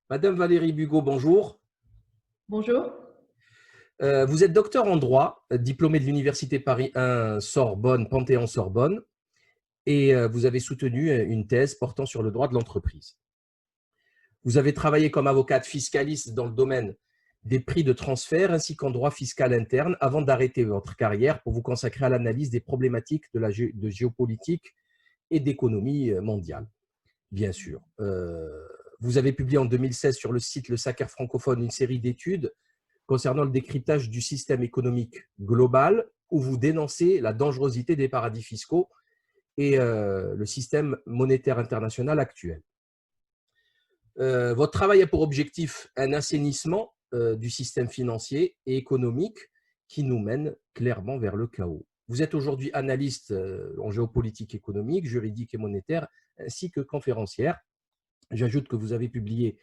Madame Valérie Bugot, bonjour. Bonjour. Vous êtes docteur en droit, diplômé de l'Université Paris 1 Sorbonne, Panthéon-Sorbonne, et vous avez soutenu une thèse portant sur le droit de l'entreprise. Vous avez travaillé comme avocate fiscaliste dans le domaine des prix de transfert ainsi qu'en droit fiscal interne avant d'arrêter votre carrière pour vous consacrer à l'analyse des problématiques de géopolitique et d'économie mondiale, bien sûr. Vous avez publié en 2016 sur le site Le Sacer francophone une série d'études concernant le décryptage du système économique global, où vous dénoncez la dangerosité des paradis fiscaux et le système monétaire international actuel. Votre travail a pour objectif un assainissement du système financier et économique qui nous mène clairement vers le chaos. Vous êtes aujourd'hui analyste en géopolitique économique, juridique et monétaire, ainsi que conférencière. J'ajoute que vous avez publié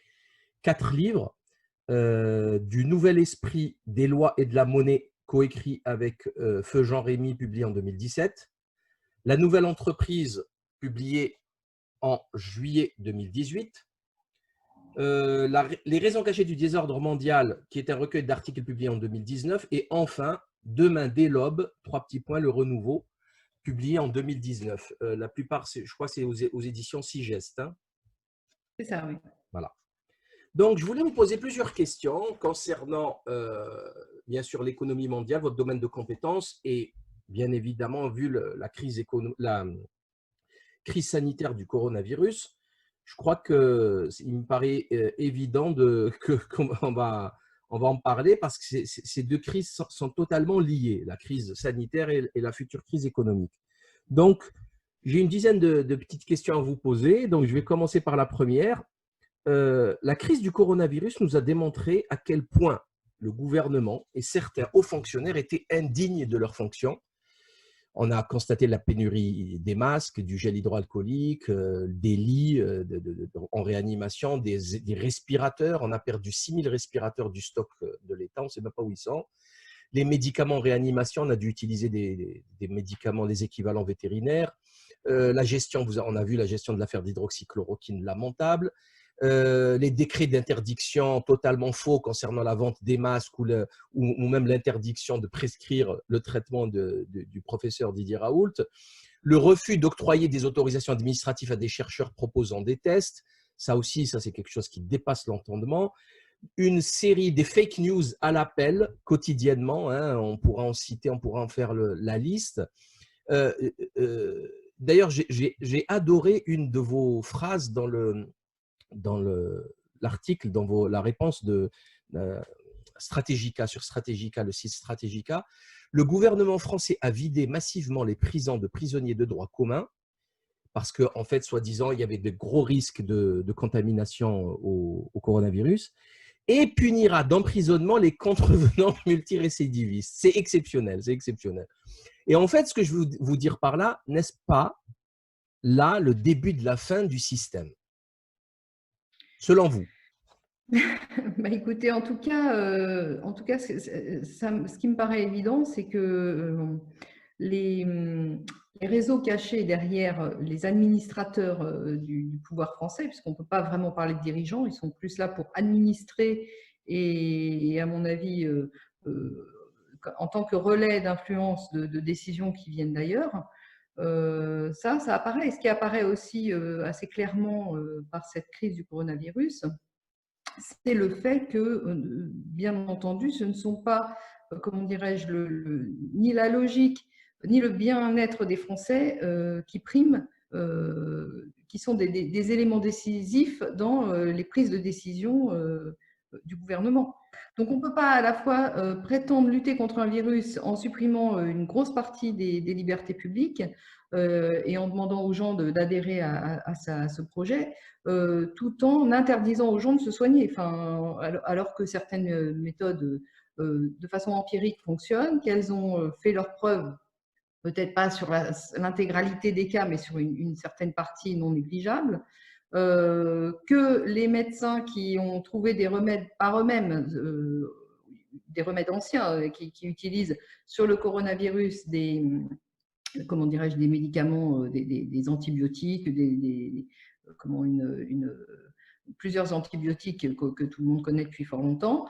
4 livres, du Nouvel Esprit des lois et de la monnaie, coécrit avec Feu Jean Rémy, publié en 2017. La Nouvelle Entreprise, publiée en juillet 2018. Les raisons cachées du désordre mondial, qui est un recueil d'articles publiés en 2019. Et enfin, Demain dès l'aube, 3 petits points, le renouveau, publié en 2019. La plupart, je crois que c'est aux éditions Sigest. Hein. C'est ça, oui. Voilà. Donc, je voulais vous poser plusieurs questions concernant, bien sûr, l'économie mondiale, votre domaine de compétences et, bien évidemment, vu la crise sanitaire du coronavirus, je crois qu'il me paraît évident qu'on va en parler parce que ces deux crises sont totalement liées, la crise sanitaire et la future crise économique. Donc, j'ai une dizaine de petites questions à vous poser. Donc, je vais commencer par la première. La crise du coronavirus nous a démontré à quel point le gouvernement et certains hauts fonctionnaires étaient indignes de leurs fonctions. On a constaté la pénurie des masques, du gel hydroalcoolique, des lits en réanimation, des respirateurs. On a perdu 6000 respirateurs du stock de l'État, on ne sait même pas où ils sont. Les médicaments en réanimation, on a dû utiliser des médicaments, des équivalents vétérinaires. La gestion, on a vu la gestion de l'affaire d'hydroxychloroquine lamentable. Les décrets d'interdiction totalement faux concernant la vente des masques ou même l'interdiction de prescrire le traitement du professeur Didier Raoult, le refus d'octroyer des autorisations administratives à des chercheurs proposant des tests, ça aussi, ça c'est quelque chose qui dépasse l'entendement. Une série des fake news à l'appel quotidiennement, hein, on pourra en citer, on pourra en faire la liste. D'ailleurs, j'ai adoré une de vos phrases dans l'article, dans la réponse de Stratégica, sur Stratégica, le site Stratégica. Le gouvernement français a vidé massivement les prisons de prisonniers de droit commun parce qu'en fait, soi-disant, il y avait de gros risques de contamination au coronavirus, et punira d'emprisonnement les contrevenants multirécidivistes. C'est exceptionnel, c'est exceptionnel. Et en fait, ce que je veux vous dire par là, n'est-ce pas là le début de la fin du système, selon vous? Bah, écoutez, ce qui me paraît évident, c'est que les, les réseaux cachés derrière les administrateurs du pouvoir français, puisqu'on ne peut pas vraiment parler de dirigeants, ils sont plus là pour administrer et à mon avis, euh, en tant que relais d'influence de décisions qui viennent d'ailleurs. Ça apparaît. Et ce qui apparaît aussi assez clairement par cette crise du coronavirus, c'est le fait que, bien entendu, ce ne sont pas, comment dirais-je, ni la logique, ni le bien-être des Français qui priment, qui sont des éléments décisifs dans les prises de décision du gouvernement. Donc, on ne peut pas à la fois prétendre lutter contre un virus en supprimant une grosse partie des libertés publiques et en demandant aux gens d'adhérer à ce projet, tout en interdisant aux gens de se soigner. Enfin, alors que certaines méthodes, de façon empirique, fonctionnent, qu'elles ont fait leurs preuves, peut-être pas sur l'intégralité des cas, mais sur une certaine partie non négligeable, que les médecins qui ont trouvé des remèdes par eux-mêmes, des remèdes anciens qui utilisent sur le coronavirus comment dirais-je, des médicaments, des antibiotiques, comment plusieurs antibiotiques que tout le monde connaît depuis fort longtemps,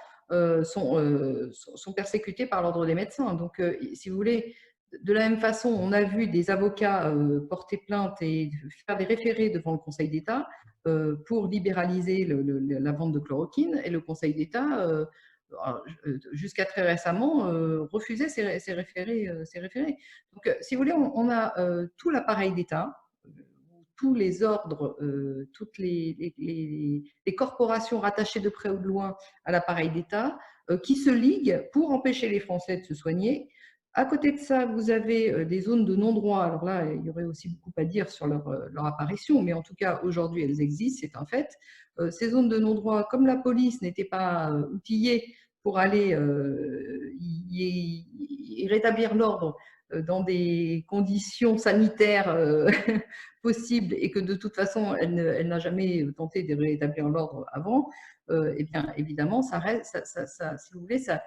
sont persécutés par l'ordre des médecins. Donc, si vous voulez, de la même façon, on a vu des avocats porter plainte et faire des référés devant le Conseil d'État pour libéraliser la vente de chloroquine, et le Conseil d'État, jusqu'à très récemment, refusait ces référés. Donc, si vous voulez, on a tout l'appareil d'État, tous les ordres, toutes les corporations rattachées de près ou de loin à l'appareil d'État qui se liguent pour empêcher les Français de se soigner. À côté de ça, vous avez des zones de non-droit. Alors là, il y aurait aussi beaucoup à dire sur leur apparition, mais en tout cas, aujourd'hui, elles existent, c'est un fait. Ces zones de non-droit, comme la police n'était pas outillée pour aller y rétablir l'ordre dans des conditions sanitaires possibles, et que de toute façon, elle n'a jamais tenté de rétablir l'ordre avant, eh bien, évidemment, ça reste, si vous voulez, ça,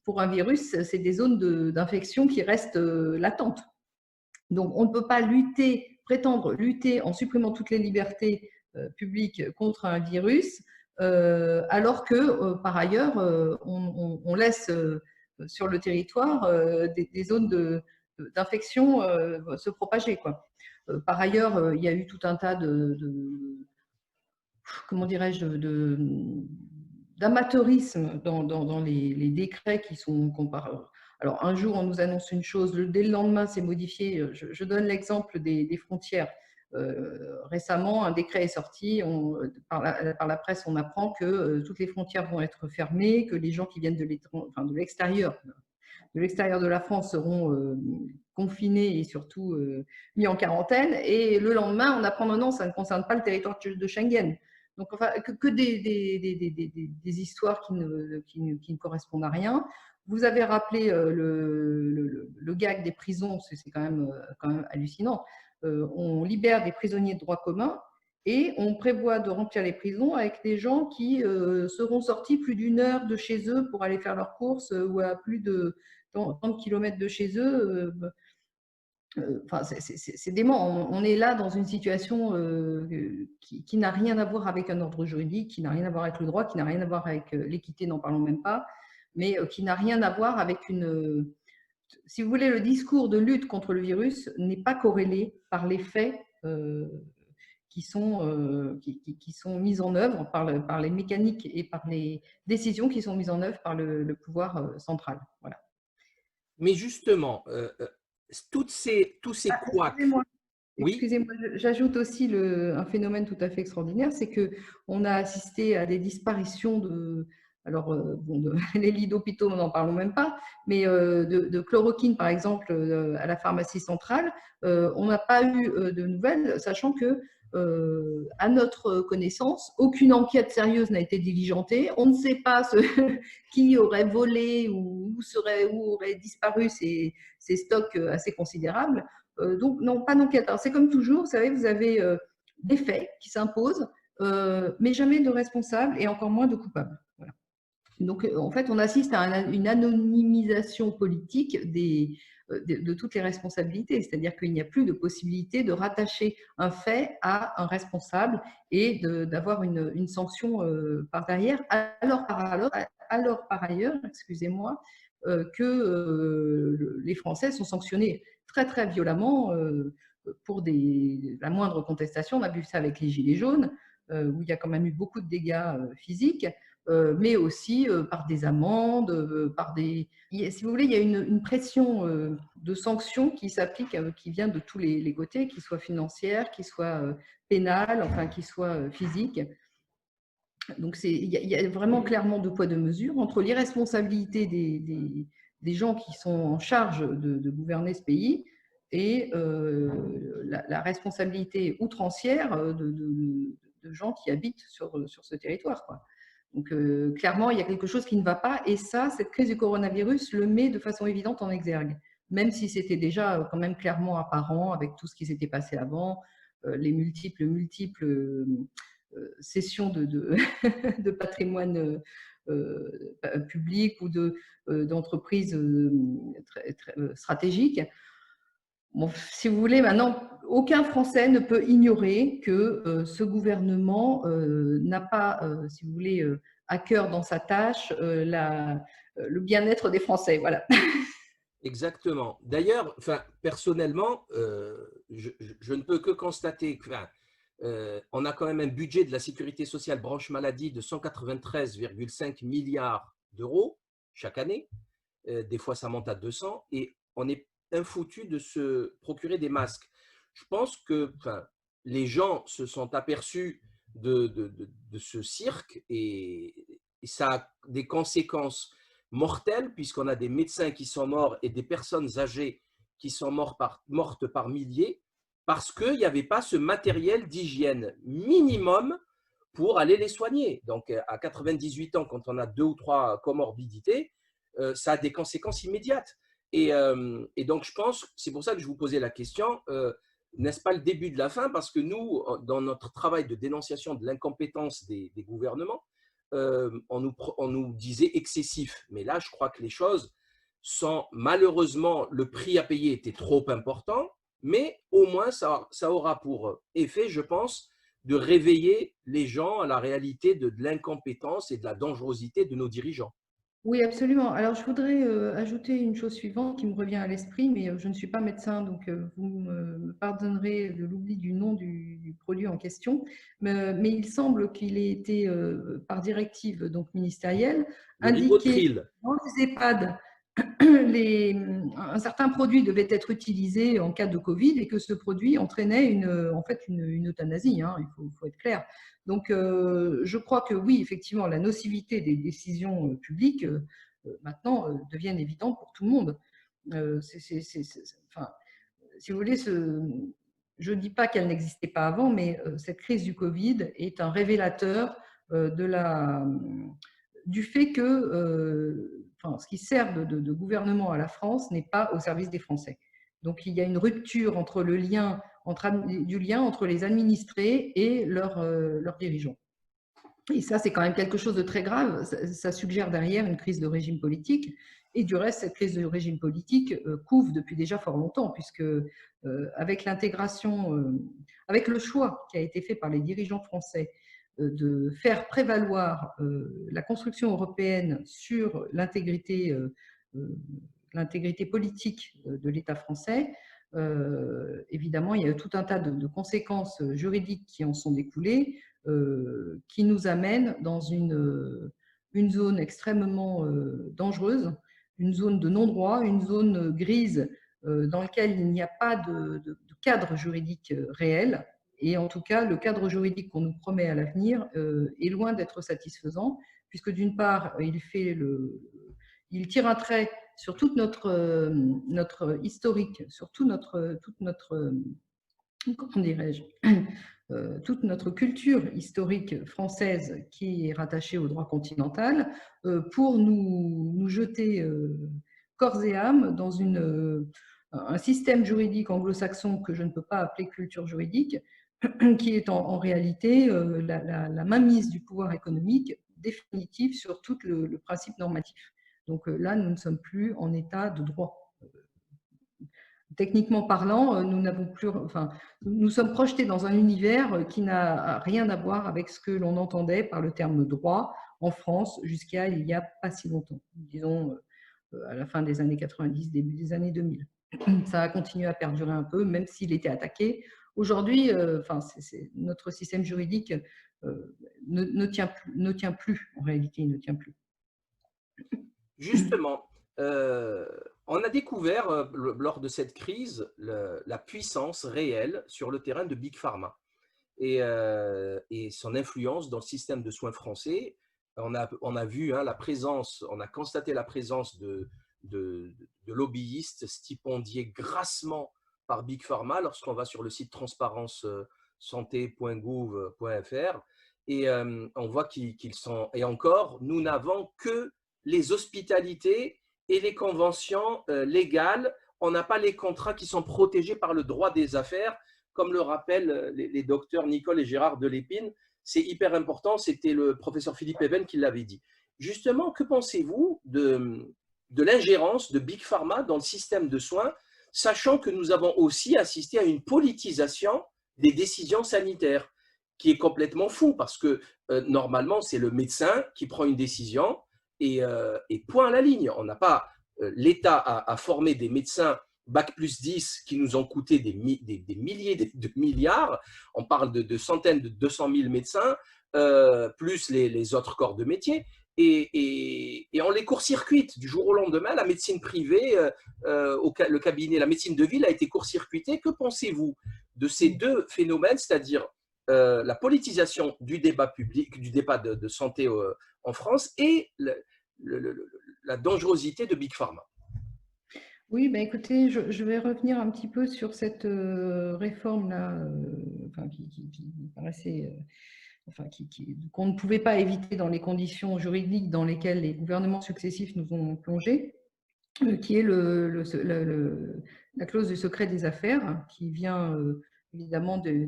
pour un virus, c'est des zones d'infection qui restent latentes. Donc, on ne peut pas prétendre lutter en supprimant toutes les libertés publiques contre un virus, alors que, par ailleurs, on laisse sur le territoire des zones d'infection se propager, quoi. Par ailleurs, il y a eu tout un tas comment dirais-je, d'amateurisme dans les décrets qui sont comparés. Alors, un jour, on nous annonce une chose, dès le lendemain, c'est modifié. Je donne l'exemple des frontières. Récemment, un décret est sorti. Par la presse, on apprend que toutes les frontières vont être fermées, que les gens qui viennent de l'extérieur de la France seront confinés et surtout mis en quarantaine. Et le lendemain, on apprend non, ça ne concerne pas le territoire de Schengen. Donc, enfin, que des histoires qui ne correspondent à rien. Vous avez rappelé le gag des prisons, c'est quand même hallucinant. On libère des prisonniers de droit commun et on prévoit de remplir les prisons avec des gens qui seront sortis plus d'une heure de chez eux pour aller faire leurs courses ou à plus de 30 kilomètres de chez eux. Enfin, c'est dément. On est là dans une situation qui n'a rien à voir avec un ordre juridique, qui n'a rien à voir avec le droit, qui n'a rien à voir avec l'équité, n'en parlons même pas, mais qui n'a rien à voir avec si vous voulez, le discours de lutte contre le virus n'est pas corrélé par les faits qui sont mis en œuvre par les mécaniques et par les décisions qui sont mises en œuvre par le pouvoir central. Voilà. Mais justement, tous ces couacs… Excusez-moi, j'ajoute aussi un phénomène tout à fait extraordinaire, c'est qu'on a assisté à des disparitions alors, les lits d'hôpitaux, n'en parlons même pas, mais de chloroquine, par exemple, à la pharmacie centrale, on n'a pas eu de nouvelles, sachant que, à notre connaissance, aucune enquête sérieuse n'a été diligentée. On ne sait pas qui aurait volé ou où auraient disparu ces stocks assez considérables. Donc, non, pas d'enquête. Alors, c'est comme toujours, vous savez, vous avez des faits qui s'imposent, mais jamais de responsables et encore moins de coupables. Voilà. Donc, en fait, on assiste à une anonymisation politique de toutes les responsabilités. C'est-à-dire qu'il n'y a plus de possibilité de rattacher un fait à un responsable et d'avoir une sanction par derrière. Alors, par ailleurs, excusez-moi, que les Français sont sanctionnés très, très violemment pour la moindre contestation. On a vu ça avec les Gilets jaunes, où il y a quand même eu beaucoup de dégâts physiques. Mais aussi par des amendes, si vous voulez, il y a une pression de sanctions qui s'applique, qui vient de tous les côtés, qu'ils soient financières, qu'ils soient pénales, enfin, qu'ils soient physiques. Donc, il y a vraiment clairement deux poids, deux mesures entre l'irresponsabilité des gens qui sont en charge de gouverner ce pays et la responsabilité outrancière de gens qui habitent sur ce territoire, quoi. Donc, clairement, il y a quelque chose qui ne va pas. Et ça, cette crise du coronavirus le met de façon évidente en exergue, même si c'était déjà quand même clairement apparent avec tout ce qui s'était passé avant, les multiples cessions de patrimoine public ou d'entreprises stratégiques. bon, si vous voulez, maintenant, aucun Français ne peut ignorer que ce gouvernement n'a pas, si vous voulez, à cœur dans sa tâche le bien-être des Français. Voilà. Exactement. D'ailleurs, enfin, personnellement, je ne peux que constater que, enfin, on a quand même un budget de la sécurité sociale branche maladie de 193,5 milliards d'euros chaque année. Des fois, ça monte à 200 et on est infoutu de se procurer des masques. Je pense que, enfin, les gens se sont aperçus de ce cirque et ça a des conséquences mortelles puisqu'on a des médecins qui sont morts et des personnes âgées qui sont mortes par milliers parce qu'il n'y avait pas ce matériel d'hygiène minimum pour aller les soigner. Donc, à 98 ans, quand on a 2 ou 3 comorbidités, ça a des conséquences immédiates. Et donc, je pense, c'est pour ça que je vous posais la question, n'est-ce pas le début de la fin? Parce que nous, dans notre travail de dénonciation de l'incompétence des gouvernements, on nous disait excessif. Mais là, je crois que les choses sont, malheureusement, le prix à payer était trop important, mais au moins, ça aura pour effet, je pense, de réveiller les gens à la réalité de l'incompétence et de la dangerosité de nos dirigeants. Oui, absolument. Alors, je voudrais ajouter une chose suivante qui me revient à l'esprit, mais je ne suis pas médecin, donc vous me pardonnerez de l'oubli du nom du produit en question. Mais il semble qu'il ait été, par directive donc, ministérielle, Le indiqué ribotril. dans les EHPAD un certain produit devait être utilisé en cas de Covid et que ce produit entraînait en fait une euthanasie, hein, il faut être clair. Donc, je crois que oui, effectivement, la nocivité des décisions publiques maintenant deviennent évidentes pour tout le monde. Enfin, si vous voulez, je ne dis pas qu'elle n'existait pas avant, mais cette crise du Covid est un révélateur du fait que enfin, ce qui sert de gouvernement à la France n'est pas au service des Français. Donc il y a une rupture entre du lien entre les administrés et leurs dirigeants. Et ça, c'est quand même quelque chose de très grave. Ça suggère derrière une crise de régime politique. Et du reste, cette crise de régime politique couve depuis déjà fort longtemps, puisque avec l'intégration, avec le choix qui a été fait par les dirigeants français de faire prévaloir la construction européenne sur l'intégrité politique de l'État français, évidemment, il y a eu tout un tas de conséquences juridiques qui en sont découlées, qui nous amènent dans une zone extrêmement dangereuse, une zone de non-droit, une zone grise dans laquelle il n'y a pas de cadre juridique réel. Et en tout cas, le cadre juridique qu'on nous promet à l'avenir est loin d'être satisfaisant, puisque d'une part, il tire un trait sur toute notre historique, sur toute notre comment dirais-je, toute notre culture historique française qui est rattachée au droit continental, pour nous jeter corps et âme dans un système juridique anglo-saxon que je ne peux pas appeler culture juridique, qui est en réalité la mainmise du pouvoir économique définitive sur tout le principe normatif. Donc là, nous ne sommes plus en état de droit. Techniquement parlant, nous sommes projetés dans un univers qui n'a rien à voir avec ce que l'on entendait par le terme droit en France jusqu'à il n'y a pas si longtemps, disons à la fin des années 90, début des années 2000. Ça a continué à perdurer un peu, même s'il était attaqué. Aujourd'hui, notre système juridique ne tient plus, en réalité, il ne tient plus. Justement, on a découvert lors de cette crise la puissance réelle sur le terrain de Big Pharma et son influence dans le système de soins français. On a vu la présence, on a constaté la présence de lobbyistes stipendiés grassement par Big Pharma lorsqu'on va sur le site transparencesanté.gouv.fr et on voit qu'ils sont… Et encore, nous n'avons que les hospitalités et les conventions légales. On n'a pas les contrats qui sont protégés par le droit des affaires, comme le rappellent les docteurs Nicole et Gérard Delépine. C'est hyper important, c'était le professeur Philippe Even qui l'avait dit. Justement, que pensez-vous de l'ingérence de Big Pharma dans le système de soins sachant que nous avons aussi assisté à une politisation des décisions sanitaires, qui est complètement fou, parce que normalement, c'est le médecin qui prend une décision et point à la ligne. On n'a pas, l'État a formé des médecins Bac+10 qui nous ont coûté des milliers de milliards. On parle de centaines, de 200 000 médecins, plus les autres corps de métier. Et on les court-circuite du jour au lendemain. La médecine privée, le cabinet, la médecine de ville a été court-circuitée. Que pensez-vous de ces deux phénomènes, c'est-à-dire la politisation du débat public, du débat de santé en France et la dangerosité de Big Pharma? Oui, ben écoutez, je vais revenir un petit peu sur cette réforme-là, enfin, qui me paraissait, enfin, qu'on ne pouvait pas éviter dans les conditions juridiques dans lesquelles les gouvernements successifs nous ont plongés, qui est la clause du secret des affaires, qui vient évidemment de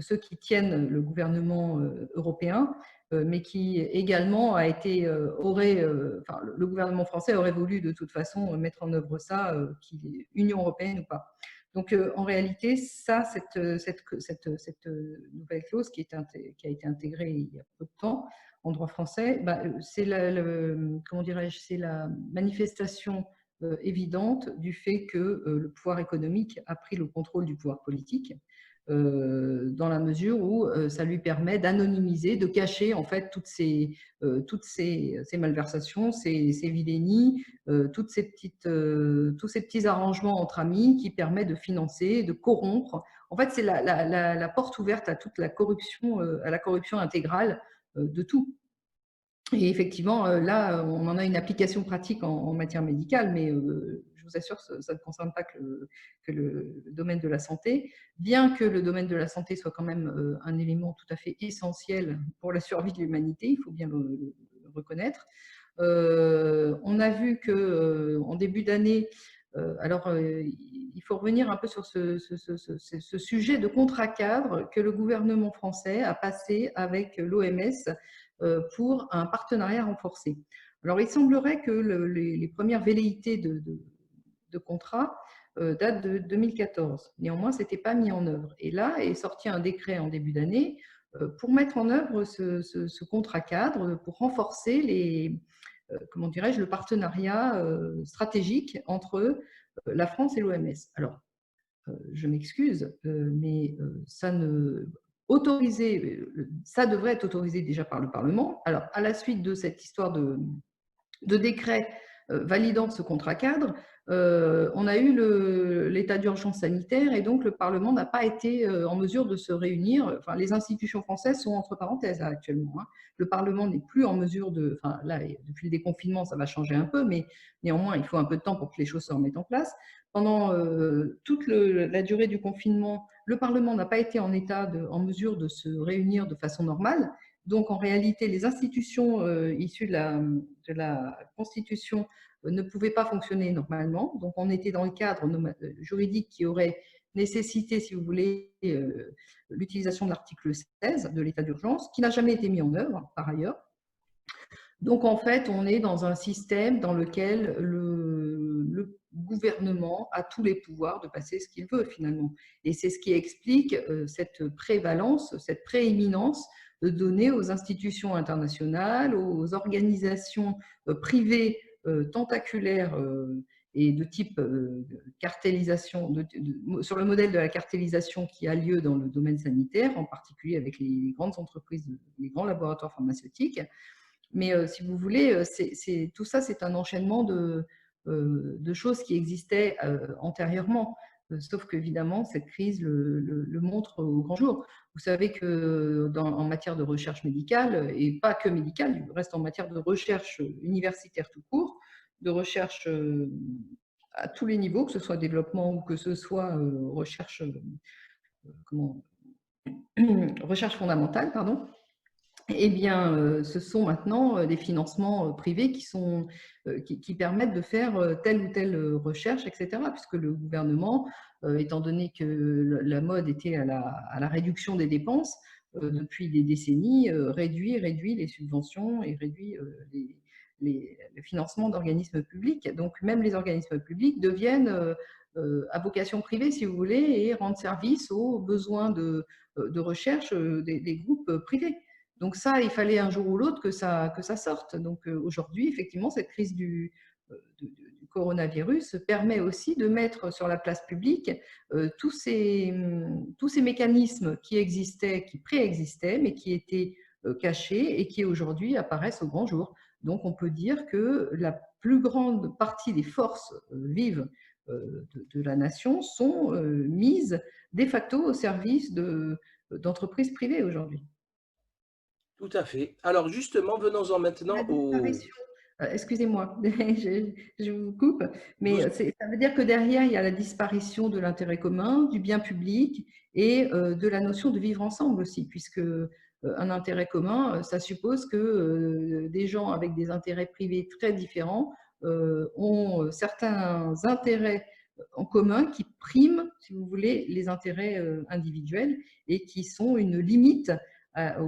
ceux qui tiennent le gouvernement européen, mais qui également a été, enfin, le gouvernement français aurait voulu de toute façon mettre en œuvre ça, qu'il est Union européenne ou pas. Donc en réalité, ça, cette nouvelle clause qui a été intégrée il y a peu de temps en droit français, bah, c'est comment dirais-je, c'est la manifestation évidente du fait que le pouvoir économique a pris le contrôle du pouvoir politique, dans la mesure où ça lui permet d'anonymiser, de cacher en fait toutes ces malversations, ces vilainies, tous ces petits arrangements entre amis qui permettent de financer, de corrompre. En fait, c'est la porte ouverte à toute la corruption, à la corruption intégrale de tout. Et effectivement, là, on en a une application pratique en matière médicale, mais je vous assure, ça ne concerne pas que le domaine de la santé, bien que le domaine de la santé soit quand même un élément tout à fait essentiel pour la survie de l'humanité, il faut bien le reconnaître. On a vu qu'en début d'année, alors il faut revenir un peu sur ce sujet de contrat cadre que le gouvernement français a passé avec l'OMS pour un partenariat renforcé. Alors, il semblerait que les premières velléités de contrat datent de 2014. Néanmoins, ce n'était pas mis en œuvre. Et là est sorti un décret en début d'année pour mettre en œuvre ce contrat cadre, pour renforcer comment dirais-je, le partenariat stratégique entre la France et l'OMS. Alors, je m'excuse, mais ça devrait être autorisé déjà par le Parlement. Alors, à la suite de cette histoire de décret validant ce contrat cadre, on a eu l'état d'urgence sanitaire et donc le Parlement n'a pas été en mesure de se réunir. Enfin, les institutions françaises sont entre parenthèses là, actuellement. Hein. Le Parlement n'est plus en mesure de... Enfin, là, depuis le déconfinement, ça va changer un peu, mais néanmoins, il faut un peu de temps pour que les choses se remettent en place. Pendant toute la durée du confinement, le Parlement n'a pas été en mesure de se réunir de façon normale. Donc, en réalité, les institutions issues de la Constitution ne pouvaient pas fonctionner normalement. Donc, on était dans le cadre juridique qui aurait nécessité, si vous voulez, l'utilisation de l'article 16 de l'état d'urgence, qui n'a jamais été mis en œuvre, par ailleurs. Donc, en fait, on est dans un système dans lequel le gouvernement a tous les pouvoirs de passer ce qu'il veut, finalement. Et c'est ce qui explique cette prévalence, cette prééminence de donner aux institutions internationales, aux organisations privées tentaculaires et de type cartélisation, sur le modèle de la cartélisation qui a lieu dans le domaine sanitaire, en particulier avec les grandes entreprises, les grands laboratoires pharmaceutiques. Mais si vous voulez, tout ça, c'est un enchaînement de choses qui existaient antérieurement. Sauf qu'évidemment, cette crise le montre au grand jour. Vous savez que en matière de recherche médicale, et pas que médicale, il reste en matière de recherche universitaire tout court, de recherche à tous les niveaux, que ce soit développement ou que ce soit recherche, recherche fondamentale, pardon. Eh bien, ce sont maintenant des financements privés qui permettent de faire telle ou telle recherche, etc. Puisque le gouvernement, étant donné que la mode était à la réduction des dépenses, depuis des décennies, réduit les subventions et réduit le financement d'organismes publics. Donc, même les organismes publics deviennent à vocation privée, si vous voulez, et rendent service aux besoins de recherche des groupes privés. Donc ça, il fallait un jour ou l'autre que ça sorte. Donc aujourd'hui, effectivement, cette crise du coronavirus permet aussi de mettre sur la place publique tous ces mécanismes qui existaient, qui préexistaient, mais qui étaient cachés et qui aujourd'hui apparaissent au grand jour. Donc on peut dire que la plus grande partie des forces vives de la nation sont mises de facto au service d'entreprises privées aujourd'hui. Tout à fait. Alors justement, venons-en La maintenant au… disparition, excusez-moi, je vous coupe, mais Douze. ça veut dire que derrière, il y a la disparition de l'intérêt commun, du bien public et de la notion de vivre ensemble aussi, puisque un intérêt commun, ça suppose que des gens avec des intérêts privés très différents ont certains intérêts en commun qui priment, si vous voulez, les intérêts individuels et qui sont une limite à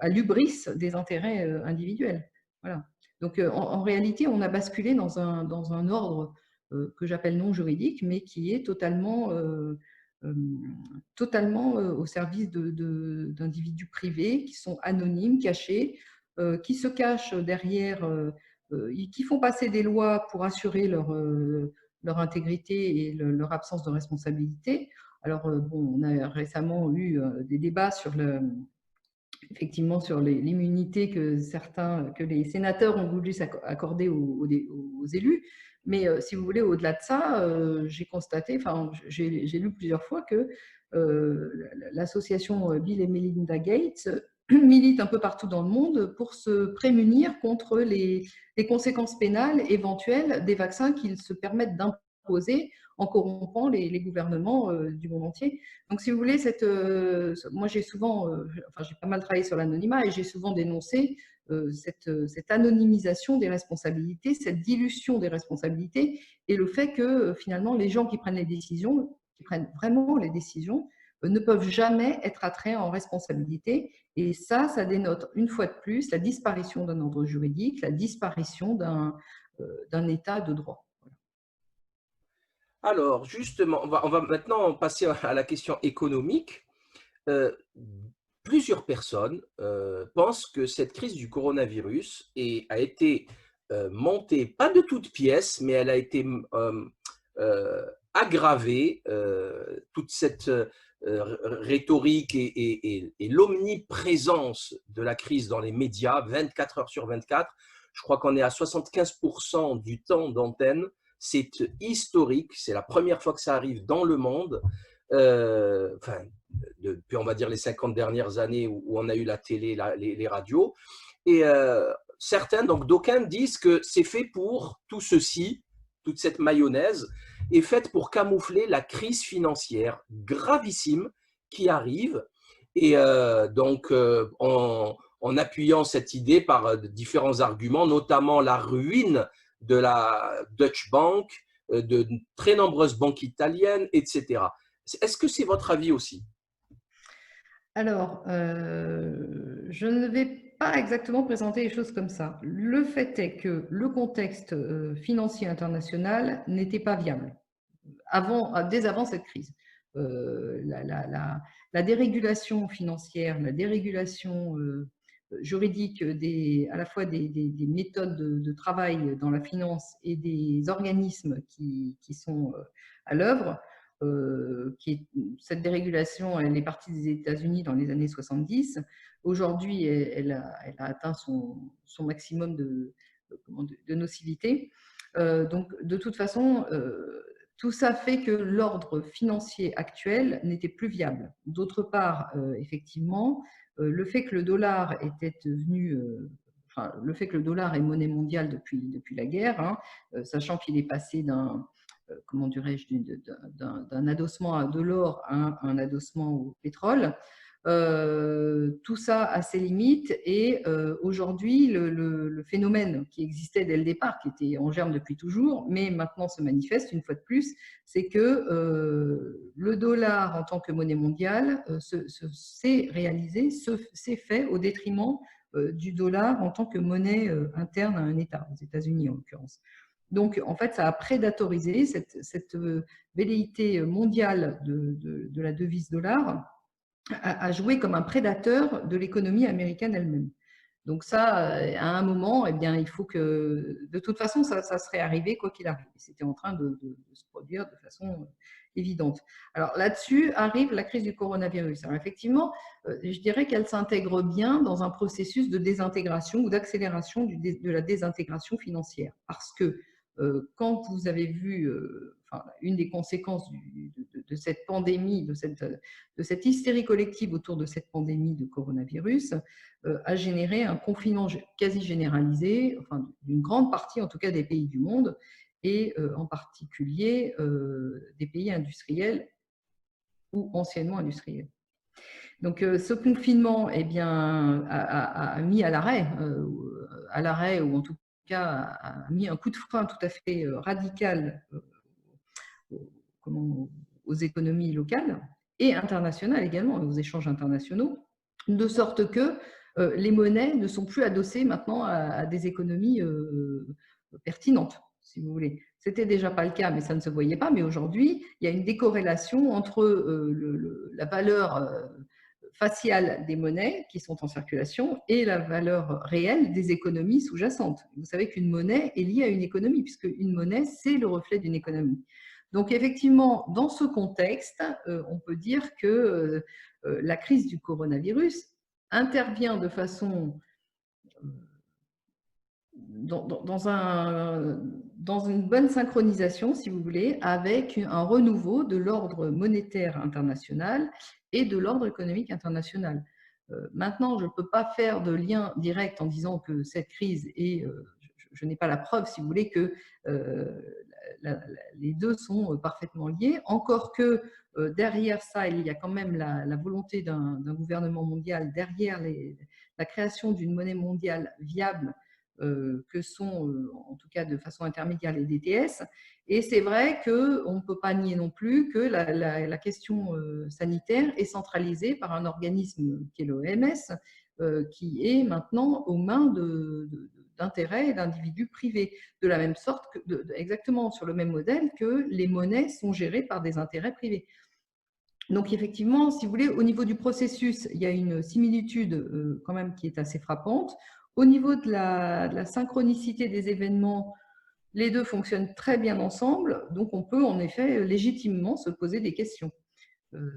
l'hubris des intérêts individuels. Voilà. Donc, en réalité, on a basculé dans un ordre que j'appelle non juridique, mais qui est totalement au service d'individus privés qui sont anonymes, cachés, qui se cachent derrière, qui font passer des lois pour assurer leur intégrité et leur absence de responsabilité. Alors, bon, on a récemment eu des débats effectivement sur l'immunité que les sénateurs ont voulu accorder aux élus. Mais si vous voulez, au-delà de ça, j'ai constaté, enfin, j'ai lu plusieurs fois que l'association Bill et Melinda Gates milite un peu partout dans le monde pour se prémunir contre les conséquences pénales éventuelles des vaccins qu'ils se permettent d'imposer en corrompant les gouvernements du monde entier. Donc, si vous voulez, moi j'ai souvent, j'ai pas mal travaillé sur l'anonymat et j'ai souvent dénoncé cette anonymisation des responsabilités, cette dilution des responsabilités et le fait que finalement les gens qui prennent les décisions, qui prennent vraiment les décisions, ne peuvent jamais être attraits en responsabilité. Et ça dénote une fois de plus la disparition d'un ordre juridique, la disparition d'un état de droit. Alors justement, on va maintenant passer à la question économique. Plusieurs personnes pensent que cette crise du coronavirus a été montée, pas de toutes pièces, mais elle a été aggravée, toute cette rhétorique et l'omniprésence de la crise dans les médias, 24 heures sur 24. Je crois qu'on est à 75% du temps d'antenne. C'est historique, c'est la première fois que ça arrive dans le monde. Depuis, on va dire, les 50 dernières années où on a eu la télé, les radios. Et certains, donc d'aucuns, disent que c'est fait pour tout ceci, toute cette mayonnaise, est faite pour camoufler la crise financière gravissime qui arrive. Et donc, en appuyant cette idée par différents arguments, notamment la ruine de la Deutsche Bank, de très nombreuses banques italiennes, etc. Est-ce que c'est votre avis aussi? Alors, je ne vais pas exactement présenter les choses comme ça. Le fait est que le contexte financier international n'était pas viable dès avant cette crise. La dérégulation financière, la dérégulation juridique à la fois des méthodes de travail dans la finance et des organismes qui sont à l'œuvre, cette dérégulation, elle est partie des États-Unis dans les années 70. Aujourd'hui, elle a atteint son maximum de nocivité. Donc, de toute façon, tout ça fait que l'ordre financier actuel n'était plus viable. D'autre part, effectivement, le fait que le dollar était devenu, le fait que le dollar est monnaie mondiale depuis la guerre, hein, sachant qu'il est passé comment dirais-je, d'un adossement de l'or à un adossement au pétrole. Tout ça a ses limites et aujourd'hui, le phénomène qui existait dès le départ, qui était en germe depuis toujours, mais maintenant se manifeste une fois de plus, c'est que le dollar en tant que monnaie mondiale s'est réalisé, s'est fait au détriment du dollar en tant que monnaie interne à un État, aux États-Unis en l'occurrence. Donc, en fait, ça a prédatorisé cette velléité mondiale de la devise dollar à jouer comme un prédateur de l'économie américaine elle-même. Donc ça, à un moment, eh bien, il faut que… De toute façon, ça serait arrivé quoi qu'il arrive. C'était en train de se produire de façon évidente. Alors là-dessus arrive la crise du coronavirus. Alors effectivement, je dirais qu'elle s'intègre bien dans un processus de désintégration ou d'accélération de la désintégration financière. Parce que quand vous avez vu… une des conséquences de cette pandémie, de cette hystérie collective autour de cette pandémie de coronavirus, a généré un confinement quasi généralisé, enfin d'une grande partie en tout cas des pays du monde, et en particulier des pays industriels ou anciennement industriels. Donc ce confinement eh bien, a mis à l'arrêt ou en tout cas a mis un coup de frein tout à fait radical aux économies locales et internationales également, aux échanges internationaux, de sorte que les monnaies ne sont plus adossées maintenant à des économies pertinentes, si vous voulez. C'était déjà pas le cas, mais ça ne se voyait pas. Mais aujourd'hui, il y a une décorrélation entre la valeur faciale des monnaies qui sont en circulation et la valeur réelle des économies sous-jacentes. Vous savez qu'une monnaie est liée à une économie, puisque une monnaie, c'est le reflet d'une économie. Donc effectivement, dans ce contexte, on peut dire que la crise du coronavirus intervient de façon dans une bonne synchronisation, si vous voulez, avec un renouveau de l'ordre monétaire international et de l'ordre économique international. Maintenant, je ne peux pas faire de lien direct en disant que cette crise est… je n'ai pas la preuve, si vous voulez, que les deux sont parfaitement liés, encore que derrière ça, il y a quand même la volonté d'un gouvernement mondial, derrière la création d'une monnaie mondiale viable, que sont, en tout cas de façon intermédiaire, les DTS. Et c'est vrai qu'on ne peut pas nier non plus que la question sanitaire est centralisée par un organisme qui est l'OMS, qui est maintenant aux mains d'intérêts et d'individus privés, de la même sorte, exactement sur le même modèle que les monnaies sont gérées par des intérêts privés. Donc effectivement, si vous voulez, au niveau du processus, il y a une similitude quand même qui est assez frappante. Au niveau de la synchronicité des événements, les deux fonctionnent très bien ensemble, donc on peut en effet légitimement se poser des questions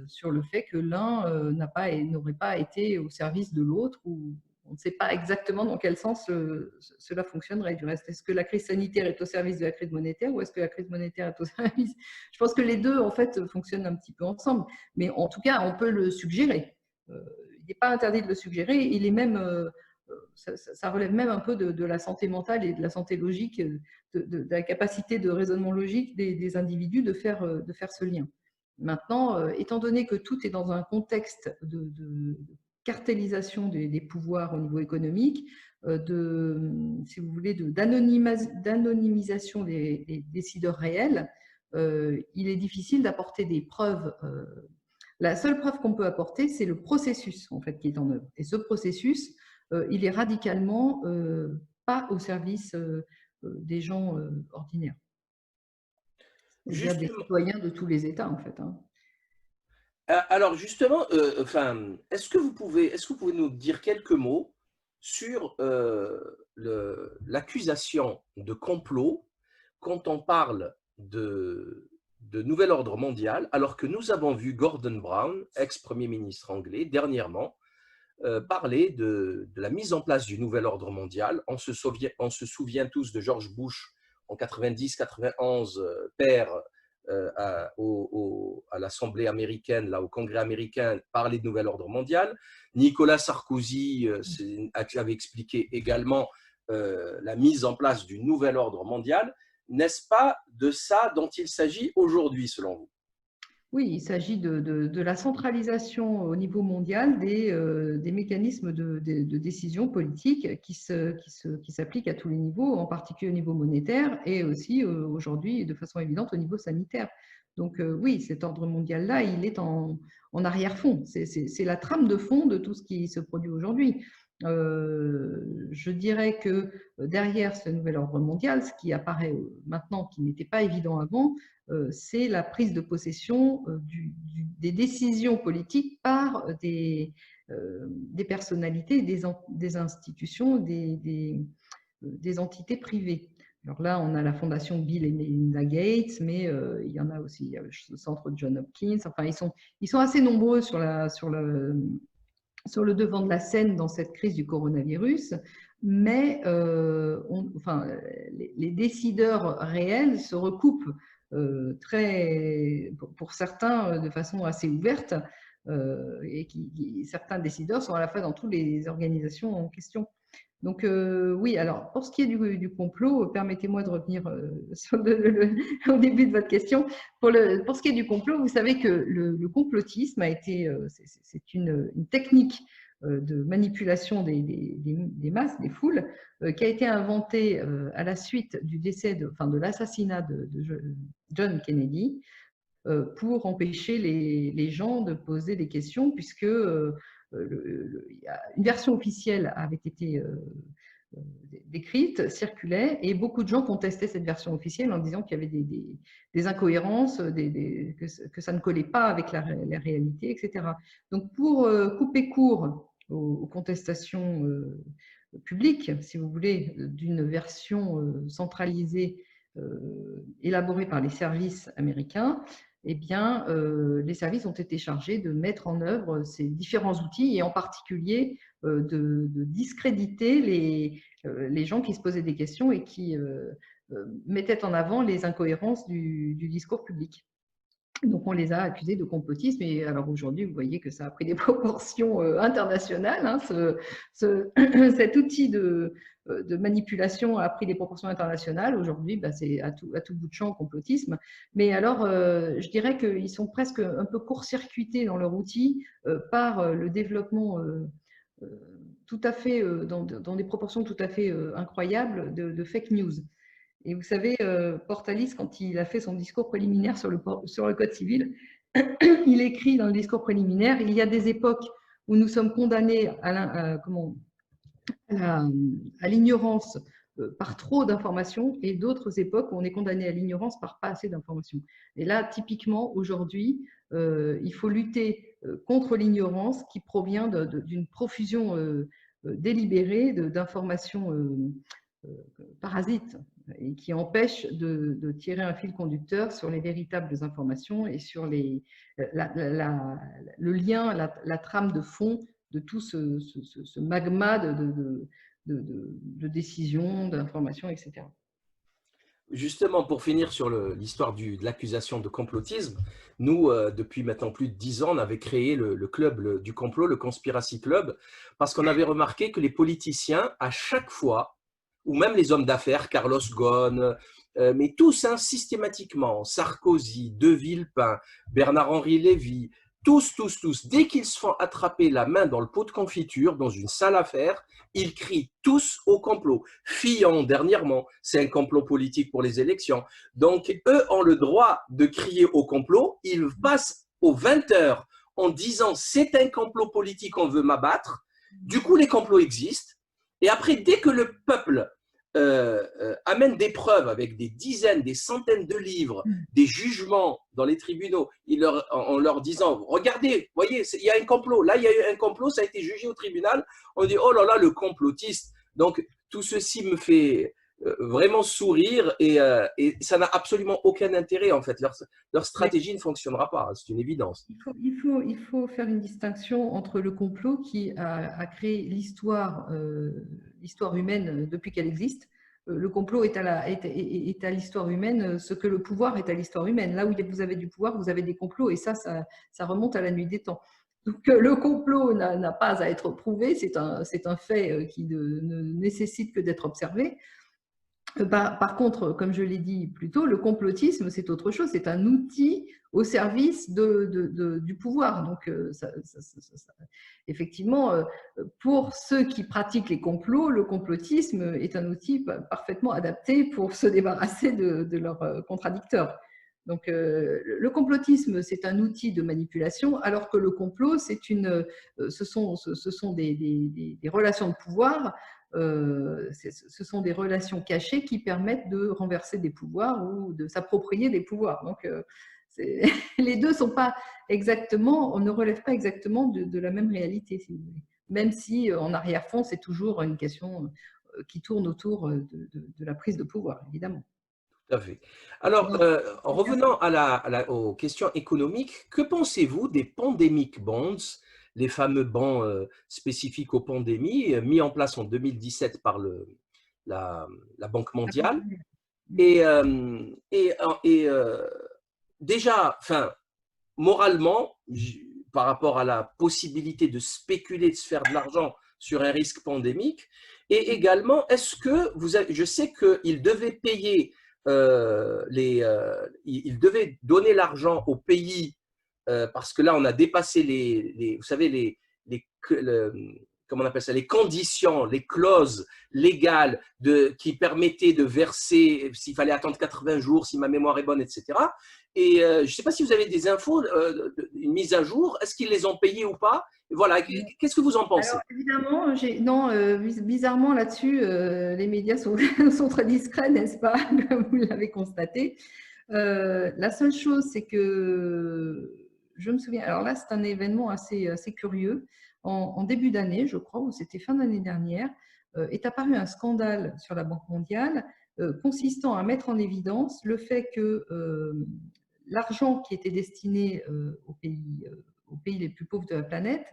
sur le fait que l'un n'aurait pas été au service de l'autre, ou on ne sait pas exactement dans quel sens cela fonctionnerait du reste. Est-ce que la crise sanitaire est au service de la crise monétaire ou est-ce que la crise monétaire est au service… Je pense que les deux en fait fonctionnent un petit peu ensemble, mais en tout cas on peut le suggérer. Il n'est pas interdit de le suggérer, il est même… ça relève même un peu de la santé mentale et de la santé logique, de la capacité de raisonnement logique des individus de faire ce lien. Maintenant, étant donné que tout est dans un contexte de cartélisation des pouvoirs au niveau économique, si vous voulez, d'anonymisation des décideurs réels, il est difficile d'apporter des preuves. La seule preuve qu'on peut apporter, c'est le processus en fait, qui est en œuvre. Et ce processus, il est radicalement pas au service des gens ordinaires. C'est-à-dire des citoyens de tous les États, en fait. Hein. Alors justement, est-ce que vous pouvez nous dire quelques mots sur l'accusation de complot quand on parle de nouvel ordre mondial, alors que nous avons vu Gordon Brown, ex-premier ministre anglais, dernièrement, parler de la mise en place du nouvel ordre mondial. On se souvient tous de George Bush en 90-91, père à l'Assemblée américaine, là, au Congrès américain, parler de nouvel ordre mondial. Nicolas Sarkozy avait expliqué également la mise en place du nouvel ordre mondial. N'est-ce pas de ça dont il s'agit aujourd'hui, selon vous? Oui, il s'agit de la centralisation au niveau mondial des mécanismes de décision politique qui s'appliquent à tous les niveaux, en particulier au niveau monétaire et aussi aujourd'hui, de façon évidente, au niveau sanitaire. Donc oui, cet ordre mondial-là, il est en arrière-fond. C'est la trame de fond de tout ce qui se produit aujourd'hui. Je dirais que derrière ce nouvel ordre mondial, ce qui apparaît maintenant, qui n'était pas évident avant, c'est la prise de possession des décisions politiques par des personnalités, des institutions, des entités privées. Alors là, on a la fondation Bill et Melinda Gates, mais il y en a aussi, il y a le centre John Hopkins. Enfin, ils sont assez nombreux sur le devant de la scène dans cette crise du coronavirus, mais les décideurs réels se recoupent pour certains de façon assez ouverte, et certains décideurs sont à la fois dans toutes les organisations en question. Donc oui, alors pour ce qui est du complot, permettez-moi de revenir au début de votre question. Pour ce qui est du complot, vous savez que le complotisme a été, c'est une technique de manipulation des masses, des foules, qui a été inventée à la suite du décès, de l'assassinat de John Kennedy, pour empêcher les gens de poser des questions, puisque une version officielle avait été décrite, circulait, et beaucoup de gens contestaient cette version officielle en disant qu'il y avait des incohérences, que ça ne collait pas avec la réalité, etc. Donc, pour couper court aux contestations publiques, si vous voulez, d'une version centralisée élaborée par les services américains, eh bien, les services ont été chargés de mettre en œuvre ces différents outils, et en particulier de discréditer les gens qui se posaient des questions et qui mettaient en avant les incohérences du discours public. Donc, on les a accusés de complotisme, et alors aujourd'hui, vous voyez que ça a pris des proportions internationales. Hein, cet outil de manipulation a pris des proportions internationales. Aujourd'hui, bah, c'est à tout bout de champ complotisme. Mais alors, je dirais qu'ils sont presque un peu court-circuités dans leur outil par le développement tout à fait, dans des proportions tout à fait incroyables de fake news. Et vous savez, Portalis, quand il a fait son discours préliminaire sur le Code civil, il écrit dans le discours préliminaire: il y a des époques où nous sommes condamnés à l'ignorance par trop d'informations, et d'autres époques où on est condamné à l'ignorance par pas assez d'informations. Et là, typiquement, aujourd'hui, il faut lutter contre l'ignorance qui provient d'une profusion délibérée d'informations parasites, et qui empêche de tirer un fil conducteur sur les véritables informations et sur le lien, la trame de fond de tout ce magma de décisions, d'informations, etc. Justement, pour finir sur l'histoire de l'accusation de complotisme, nous, depuis maintenant plus de 10 ans, on avait créé le club du complot, le Conspiracy Club, parce qu'on avait remarqué que les politiciens, à chaque fois, ou même les hommes d'affaires, Carlos Ghosn, mais tous, hein, systématiquement, Sarkozy, De Villepin, Bernard-Henri Lévy, tous, dès qu'ils se font attraper la main dans le pot de confiture, dans une sale affaire, ils crient tous au complot. Fillon, dernièrement, c'est un complot politique pour les élections. Donc, eux ont le droit de crier au complot. Ils passent aux 20h en disant « c'est un complot politique, on veut m'abattre ». Du coup, les complots existent. Et après, dès que le peuple amène des preuves avec des dizaines, des centaines de livres, des jugements dans les tribunaux, en leur disant « regardez, voyez, il y a un complot, là il y a eu un complot, ça a été jugé au tribunal », on dit « oh là là, le complotiste ». Donc tout ceci me fait vraiment sourire, et ça n'a absolument aucun intérêt en fait. Leur stratégie ne fonctionnera pas, c'est une évidence. Il faut faire une distinction entre le complot qui a créé l'histoire humaine depuis qu'elle existe. Le complot est à l'histoire humaine ce que le pouvoir est à l'histoire humaine. Là où vous avez du pouvoir, vous avez des complots, et ça remonte à la nuit des temps. Donc le complot n'a pas à être prouvé, c'est un fait qui ne nécessite que d'être observé. Par contre, comme je l'ai dit plus tôt, le complotisme, c'est autre chose, c'est un outil au service du pouvoir. Donc, effectivement, pour ceux qui pratiquent les complots, le complotisme est un outil parfaitement adapté pour se débarrasser de leurs contradicteurs. Donc, le complotisme, c'est un outil de manipulation, alors que le complot, ce sont des relations de pouvoir, ce sont des relations cachées qui permettent de renverser des pouvoirs ou de s'approprier des pouvoirs. Donc, les deux sont pas exactement, on ne relève pas exactement de la même réalité, si vous voulez. Même si en arrière-fond, c'est toujours une question qui tourne autour de la prise de pouvoir, évidemment. Tout à fait. Alors, Donc, en revenant aux questions économiques, que pensez-vous des pandemic bonds, les fameux bons spécifiques aux pandémies, mis en place en 2017 par la Banque mondiale? Et, déjà, enfin, moralement, par rapport à la possibilité de spéculer, de se faire de l'argent sur un risque pandémique, et également, est-ce que je sais qu'ils devaient payer, ils devaient donner l'argent aux pays, parce que là, on a dépassé vous savez, comment on appelle ça, les conditions, les clauses légales qui permettaient de verser, s'il fallait attendre 80 jours, si ma mémoire est bonne, etc. Et je ne sais pas si vous avez des infos, une mise à jour, est-ce qu'ils les ont payés ou pas? Voilà, qu'est-ce que vous en pensez? Alors, évidemment, non, bizarrement là-dessus, les médias sont, sont très discrets, n'est-ce pas, comme vous l'avez constaté. La seule chose, c'est que je me souviens, alors là, c'est un événement assez curieux. En début d'année, je crois, ou c'était fin d'année dernière, est apparu un scandale sur la Banque mondiale consistant à mettre en évidence le fait que l'argent qui était destiné aux pays les plus pauvres de la planète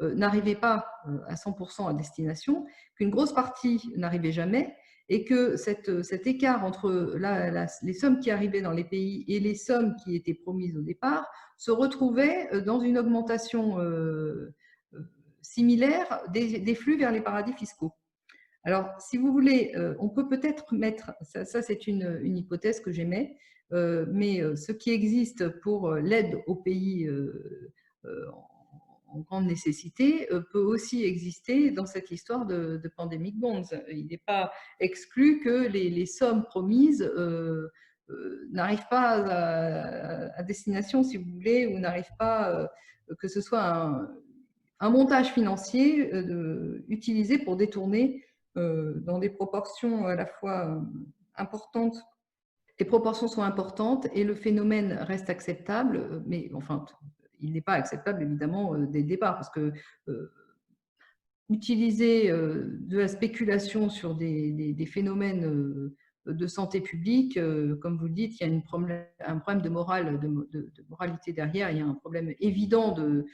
n'arrivait pas à 100% à destination, qu'une grosse partie n'arrivait jamais, et que cet écart entre les sommes qui arrivaient dans les pays et les sommes qui étaient promises au départ se retrouvait dans une augmentation similaire des flux vers les paradis fiscaux. Alors, si vous voulez, on peut peut-être mettre, ça c'est une hypothèse que j'émets, mais ce qui existe pour l'aide aux pays en grande nécessité peut aussi exister dans cette histoire de pandemic bonds. Il n'est pas exclu que les sommes promises n'arrivent pas à destination, si vous voulez, ou n'arrivent pas, que ce soit un montage financier utilisé pour détourner dans des proportions à la fois importantes. Les proportions sont importantes et le phénomène reste acceptable, mais enfin, il n'est pas acceptable évidemment dès le départ, parce que utiliser de la spéculation sur des phénomènes de santé publique, comme vous le dites, il y a un problème de morale, de moralité derrière, il y a un problème évident de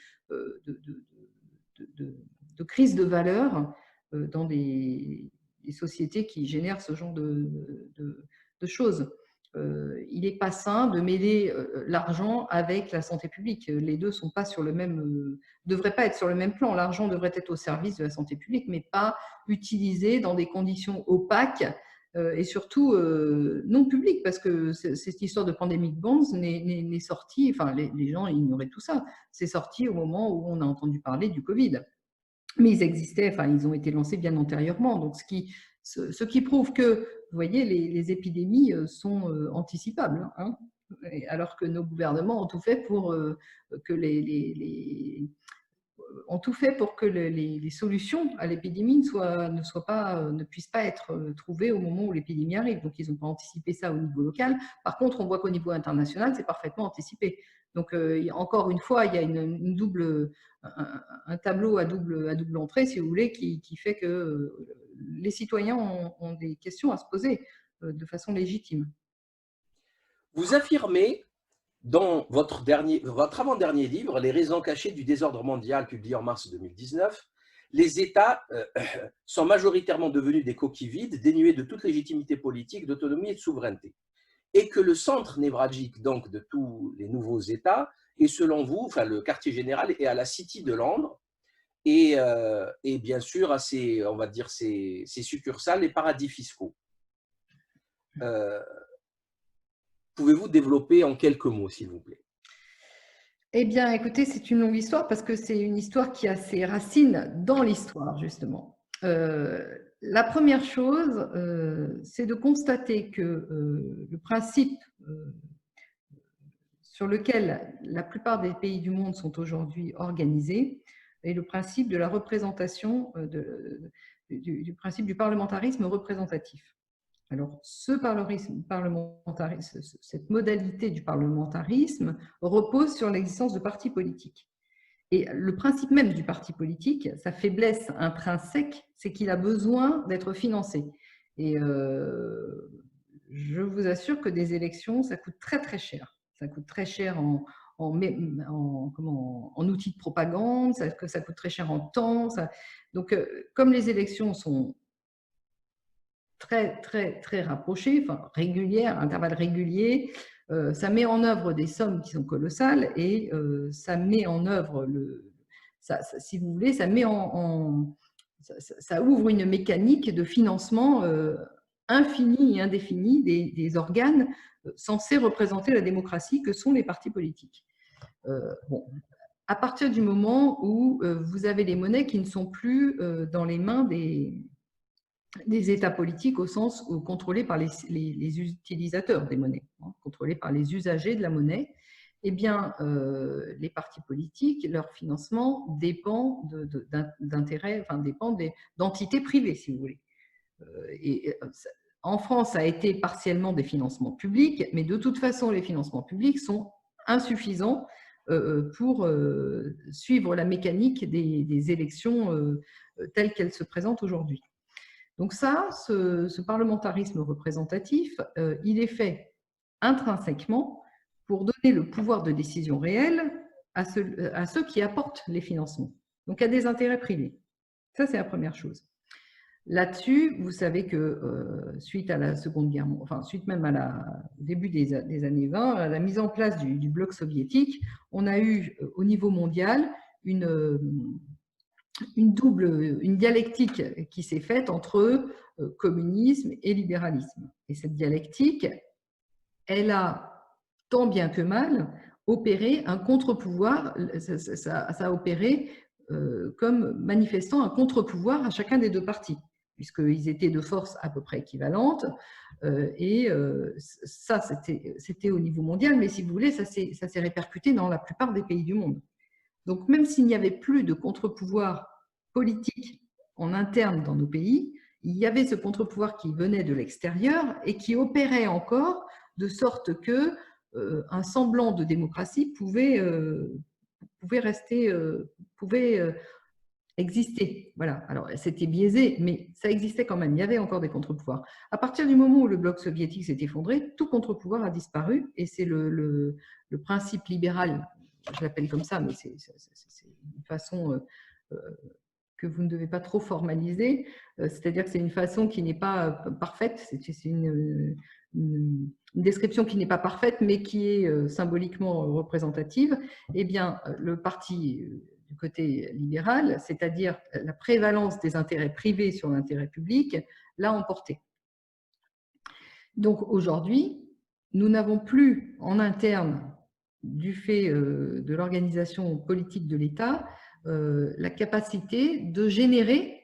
crise de valeur dans des sociétés qui génèrent ce genre de choses. Il n'est pas sain de mêler l'argent avec la santé publique. Les deux sont pas sur le même, devraient pas être sur le même plan. L'argent devrait être au service de la santé publique, mais pas utilisé dans des conditions opaques et surtout non publiques, parce que cette histoire de pandemic bonds n'est sortie, enfin les gens ignoraient tout ça, c'est sorti au moment où on a entendu parler du Covid. Mais ils existaient, enfin ils ont été lancés bien antérieurement, donc ce qui prouve que, vous voyez, les épidémies sont anticipables, hein, alors que nos gouvernements ont tout fait pour que ont tout fait pour que les solutions à l'épidémie ne puissent pas être trouvées au moment où l'épidémie arrive. Donc, ils n'ont pas anticipé ça au niveau local. Par contre, on voit qu'au niveau international, c'est parfaitement anticipé. Donc, encore une fois, il y a un tableau à double entrée, si vous voulez, qui fait que les citoyens ont des questions à se poser de façon légitime. Vous affirmez dans votre avant-dernier livre, Les raisons cachées du désordre mondial, publié en mars 2019, les États sont majoritairement devenus des coquilles vides, dénués de toute légitimité politique, d'autonomie et de souveraineté. Et que le centre névralgique donc, de tous les nouveaux États est, selon vous, enfin, le quartier général est à la City de Londres, et bien sûr à on va dire, ses succursales, les paradis fiscaux. Pouvez-vous développer en quelques mots, s'il vous plaît? Eh bien, écoutez, c'est une longue histoire parce que c'est une histoire qui a ses racines dans l'histoire, justement. La première chose, c'est de constater que le principe sur lequel la plupart des pays du monde sont aujourd'hui organisés est le principe de la représentation, du principe du parlementarisme représentatif. Alors, cette modalité du parlementarisme repose sur l'existence de partis politiques. Et le principe même du parti politique, sa faiblesse intrinsèque, c'est qu'il a besoin d'être financé. Et je vous assure que des élections, ça coûte très très cher. Ça coûte très cher en outils de propagande, ça coûte très cher en temps. Donc, comme les élections sont très très très rapprochées, enfin régulières, à intervalles réguliers, ça met en œuvre des sommes qui sont colossales et ça met en œuvre si vous voulez, ça ouvre une mécanique de financement infini et indéfini des organes censés représenter la démocratie que sont les partis politiques. Bon, à partir du moment où vous avez les monnaies qui ne sont plus dans les mains des États politiques au sens où contrôlés par les utilisateurs des monnaies, contrôlés par les usagers de la monnaie, eh bien, les partis politiques, leur financement dépend d'intérêts, enfin, dépend d'entités privées, si vous voulez. En France, ça a été partiellement des financements publics, mais de toute façon, les financements publics sont insuffisants pour suivre la mécanique des élections telles qu'elles se présentent aujourd'hui. Donc ça, ce parlementarisme représentatif, il est fait intrinsèquement pour donner le pouvoir de décision réel à ceux qui apportent les financements, donc à des intérêts privés. Ça, c'est la première chose. Là-dessus, vous savez que suite à la Seconde Guerre, enfin suite même au début des années 20, à la mise en place du bloc soviétique, on a eu au niveau mondial une dialectique qui s'est faite entre communisme et libéralisme. Et cette dialectique, elle a, tant bien que mal, opéré un contre-pouvoir, ça a opéré comme manifestant un contre-pouvoir à chacun des deux partis, puisqu'ils étaient de forces à peu près équivalentes, et ça, c'était au niveau mondial, mais si vous voulez, ça s'est répercuté dans la plupart des pays du monde. Donc, même s'il n'y avait plus de contre-pouvoir politique en interne dans nos pays, il y avait ce contre-pouvoir qui venait de l'extérieur et qui opérait encore de sorte que un semblant de démocratie pouvait exister. Voilà. Alors, c'était biaisé, mais ça existait quand même. Il y avait encore des contre-pouvoirs. À partir du moment où le bloc soviétique s'est effondré, tout contre-pouvoir a disparu et c'est le principe libéral, je l'appelle comme ça, mais c'est une façon que vous ne devez pas trop formaliser, c'est-à-dire que c'est une façon qui n'est pas parfaite, c'est une description qui n'est pas parfaite, mais qui est symboliquement représentative. Eh bien, le parti du côté libéral, c'est-à-dire la prévalence des intérêts privés sur l'intérêt public, l'a emporté. Donc aujourd'hui, nous n'avons plus en interne, du fait de l'organisation politique de l'État, la capacité de générer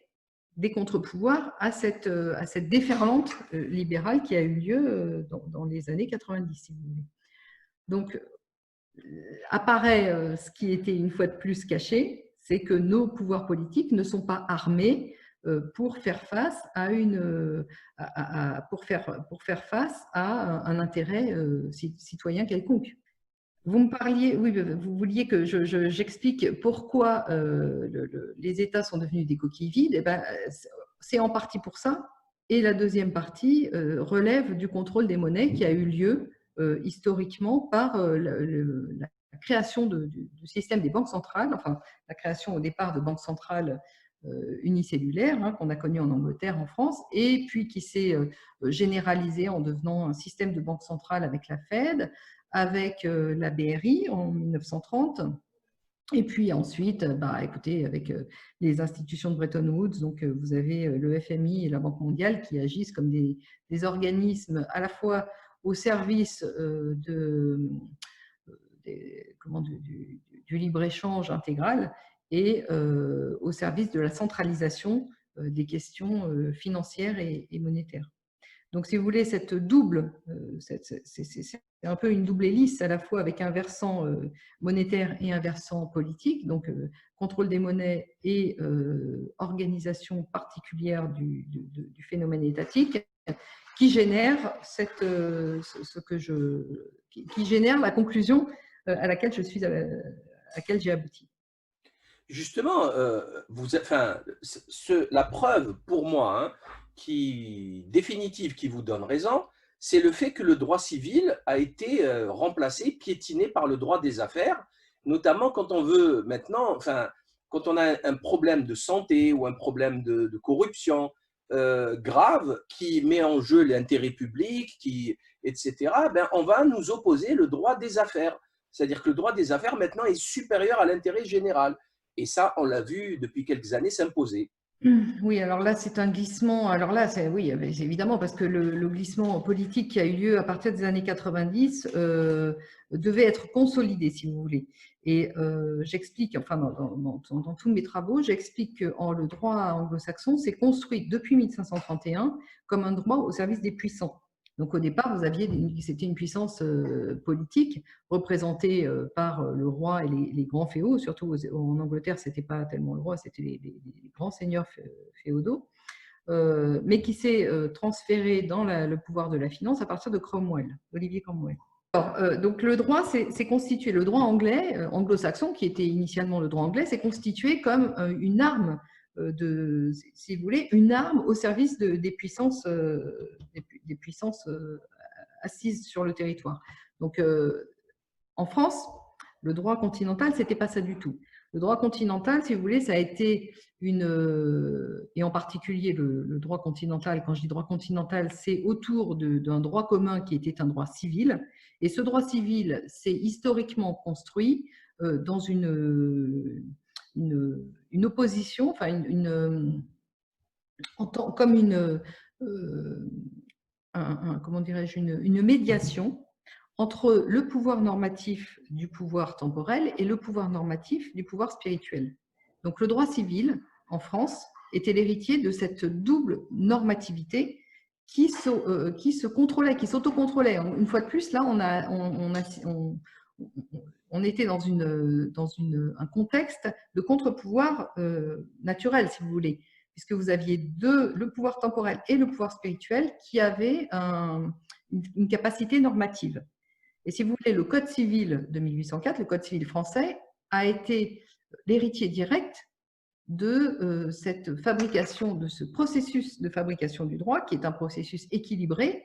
des contre-pouvoirs à cette déferlante libérale qui a eu lieu dans les années 90, si vous voulez. Donc, apparaît ce qui était une fois de plus caché, c'est que nos pouvoirs politiques ne sont pas armés pour faire face à un intérêt citoyen quelconque. Vous me parliez, oui, vous vouliez que j'explique pourquoi les États sont devenus des coquilles vides. Eh ben, c'est en partie pour ça. Et la deuxième partie relève du contrôle des monnaies qui a eu lieu historiquement par la création du système des banques centrales, enfin la création au départ de banques centrales unicellulaires, hein, qu'on a connu en Angleterre, en France, et puis qui s'est généralisé en devenant un système de banque centrale avec la Fed, avec la BRI en 1930, et puis ensuite, écoutez, avec les institutions de Bretton Woods, donc vous avez le FMI et la Banque mondiale qui agissent comme des organismes à la fois au service du libre-échange intégral et au service de la centralisation des questions financières et monétaires. Donc, si vous voulez, cette double c'est un peu une double hélice, à la fois avec un versant monétaire et un versant politique, donc contrôle des monnaies et organisation particulière du phénomène étatique, qui génère qui génère la conclusion à laquelle à laquelle j'ai abouti. Justement, la preuve pour moi, hein, définitive qui vous donne raison, c'est le fait que le droit civil a été remplacé, piétiné par le droit des affaires, notamment quand on veut maintenant, quand on a un problème de santé ou un problème de corruption grave qui met en jeu l'intérêt public, etc., ben, on va nous opposer le droit des affaires. C'est-à-dire que le droit des affaires maintenant est supérieur à l'intérêt général. Et ça, on l'a vu depuis quelques années s'imposer. Oui, alors là, c'est un glissement. Alors là, oui, c'est évidemment, parce que le glissement politique qui a eu lieu à partir des années 90 devait être consolidé, si vous voulez. Et j'explique, enfin, dans tous mes travaux, j'explique que le droit anglo-saxon s'est construit depuis 1531 comme un droit au service des puissants. Donc au départ, c'était une puissance politique représentée par le roi et les grands féodaux. Surtout en Angleterre, c'était pas tellement le roi, c'était les grands seigneurs féodaux, mais qui s'est transféré dans le pouvoir de la finance à partir de Cromwell, Olivier Cromwell. Alors, donc le droit s'est constitué, le droit anglais, anglo-saxon, qui était initialement le droit anglais, s'est constitué comme une arme si vous voulez, une arme au service des puissances, assises sur le territoire. Donc, en France, le droit continental, c'était pas ça du tout. Le droit continental, si vous voulez, ça a été et en particulier le droit continental, quand je dis droit continental, c'est autour d'un droit commun qui était un droit civil. Et ce droit civil s'est historiquement construit dans une opposition, enfin comme comment dirais-je, une médiation entre le pouvoir normatif du pouvoir temporel et le pouvoir normatif du pouvoir spirituel. Donc le droit civil en France était l'héritier de cette double normativité qui se contrôlait, qui s'autocontrôlait. Une fois de plus, là, on était dans un contexte de contre-pouvoir naturel, si vous voulez, puisque vous aviez le pouvoir temporel et le pouvoir spirituel qui avaient une capacité normative. Et si vous voulez, le Code civil de 1804, le Code civil français, a été l'héritier direct de cette fabrication, de ce processus de fabrication du droit, qui est un processus équilibré,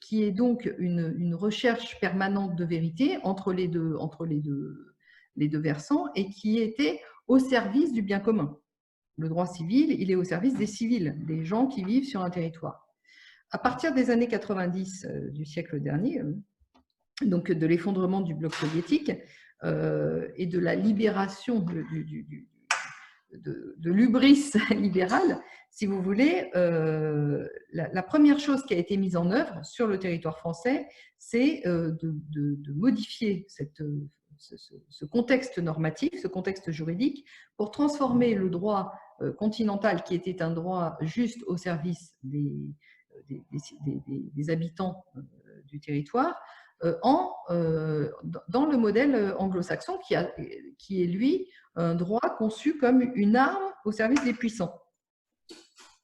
qui est donc une recherche permanente de vérité entre les deux versants, et qui était au service du bien commun. Le droit civil, il est au service des civils, des gens qui vivent sur un territoire. À partir des années 90 du siècle dernier, donc de l'effondrement du bloc soviétique et de la libération de l'hubris libérale, si vous voulez, la première chose qui a été mise en œuvre sur le territoire français, c'est de modifier ce contexte normatif, ce contexte juridique, pour transformer le droit continental, qui était un droit juste au service des habitants du territoire, dans le modèle anglo-saxon qui est, lui, un droit conçu comme une arme au service des puissants.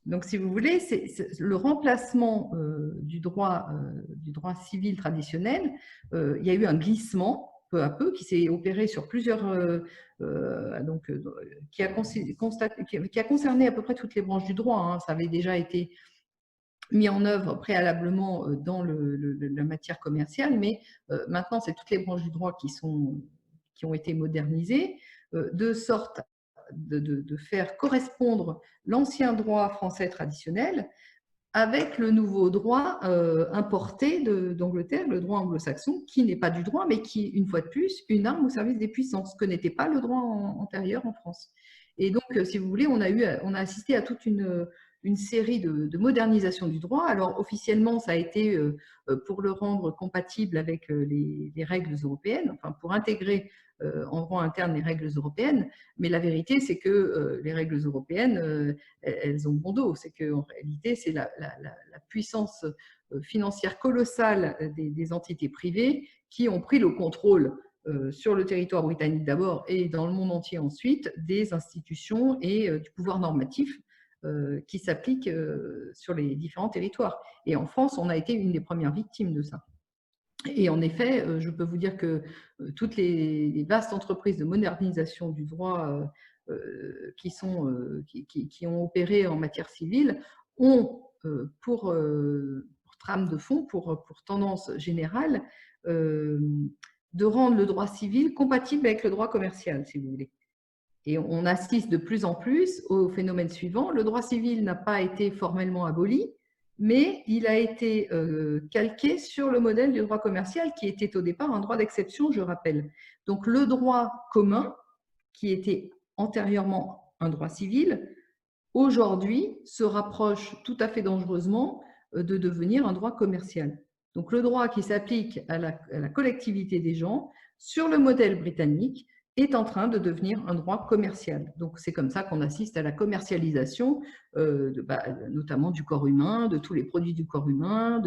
Donc, si vous voulez, c'est le remplacement du droit civil traditionnel. Il y a eu un glissement, peu à peu, qui s'est opéré sur plusieurs… qui a concerné à peu près toutes les branches du droit. Hein. Ça avait déjà été mis en œuvre préalablement dans la matière commerciale, mais maintenant, c'est toutes les branches du droit qui ont été modernisées, de sorte de faire correspondre l'ancien droit français traditionnel avec le nouveau droit importé d'Angleterre, le droit anglo-saxon, qui n'est pas du droit, mais qui, une fois de plus, une arme au service des puissances, que n'était pas le droit antérieur en France. Et donc, si vous voulez, on a assisté à toute une série de modernisation du droit. Alors, officiellement, ça a été pour le rendre compatible avec les règles européennes, enfin, pour intégrer en droit interne les règles européennes, mais la vérité, c'est que les règles européennes, elles ont bon dos. C'est qu'en réalité, c'est la puissance financière colossale des entités privées qui ont pris le contrôle sur le territoire britannique d'abord et dans le monde entier ensuite, des institutions et du pouvoir normatif qui s'appliquent sur les différents territoires. Et en France, on a été une des premières victimes de ça. Et en effet, je peux vous dire que toutes les vastes entreprises de modernisation du droit qui ont opéré en matière civile ont, pour trame de fond, pour tendance générale, de rendre le droit civil compatible avec le droit commercial, si vous voulez. Et on assiste de plus en plus au phénomène suivant. Le droit civil n'a pas été formellement aboli, mais il a été calqué sur le modèle du droit commercial qui était au départ un droit d'exception, je rappelle. Donc le droit commun, qui était antérieurement un droit civil, aujourd'hui se rapproche tout à fait dangereusement de devenir un droit commercial. Donc le droit qui s'applique à la collectivité des gens sur le modèle britannique est en train de devenir un droit commercial. Donc c'est comme ça qu'on assiste à la commercialisation, notamment du corps humain, de tous les produits du corps humain.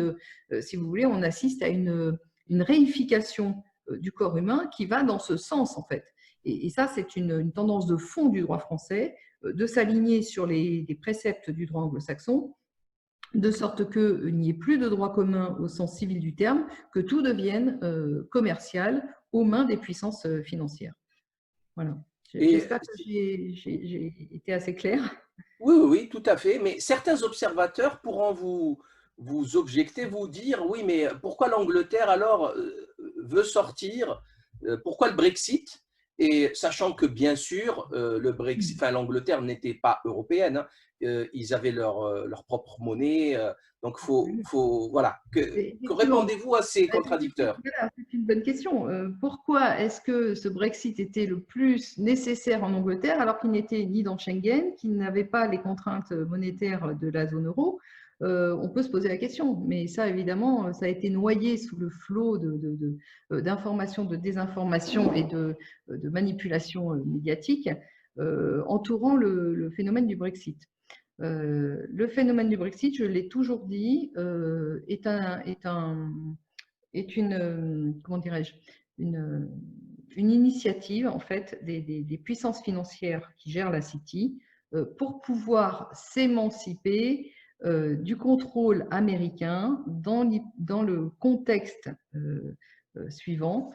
Si vous voulez, on assiste à une réification du corps humain qui va dans ce sens en fait. Et ça, c'est une tendance de fond du droit français, de s'aligner sur les préceptes du droit anglo-saxon, de sorte qu'il n'y ait plus de droit commun au sens civil du terme, que tout devienne commercial aux mains des puissances financières. Voilà. J'espère que j'ai été assez claire. Oui, oui, oui, tout à fait. Mais certains observateurs pourront vous objecter, vous dire, oui, mais pourquoi l'Angleterre alors veut sortir? Pourquoi le Brexit? Et sachant que bien sûr, le Brexit, enfin, l'Angleterre n'était pas européenne, hein, ils avaient leur propre monnaie. Donc, voilà. Que répondez-vous à ces contradicteurs? C'est une bonne question. Pourquoi est-ce que ce Brexit était le plus nécessaire en Angleterre alors qu'il n'était ni dans Schengen, qu'il n'avait pas les contraintes monétaires de la zone euro? On peut se poser la question, mais ça, évidemment, ça a été noyé sous le flot d'informations, de désinformation et de manipulation médiatique entourant le phénomène du Brexit. Le phénomène du Brexit, je l'ai toujours dit, est une, comment dirais-je, une initiative en fait des puissances financières qui gèrent la City pour pouvoir s'émanciper du contrôle américain dans le contexte suivant,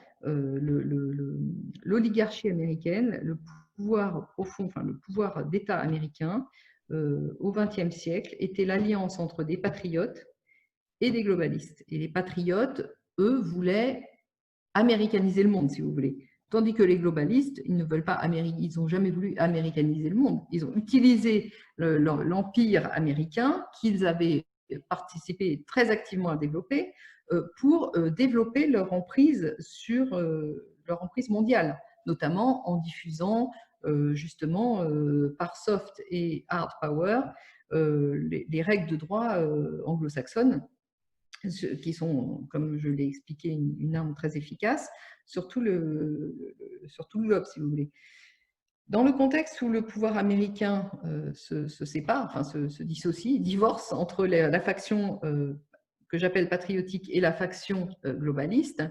l'oligarchie américaine, le pouvoir profond, enfin le pouvoir d'État américain au XXe siècle était l'alliance entre des patriotes et des globalistes. Et les patriotes, eux, voulaient américaniser le monde, si vous voulez. Tandis que les globalistes, ils ne veulent pas ils n'ont jamais voulu américaniser le monde. Ils ont utilisé l'empire américain qu'ils avaient participé très activement à développer pour développer leur emprise mondiale, notamment en diffusant justement par soft et hard power les règles de droit anglo-saxonnes qui sont, comme je l'ai expliqué, une arme très efficace sur tout le globe, si vous voulez. Dans le contexte où le pouvoir américain se sépare, enfin se dissocie, divorce entre la faction que j'appelle patriotique et la faction globaliste,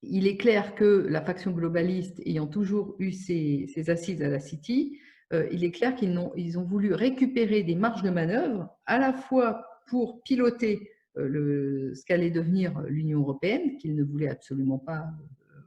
il est clair que la faction globaliste ayant toujours eu ses assises à la City, il est clair qu'ils ont voulu récupérer des marges de manœuvre à la fois pour piloter ce qu'allait devenir l'Union européenne, qu'ils ne voulaient absolument pas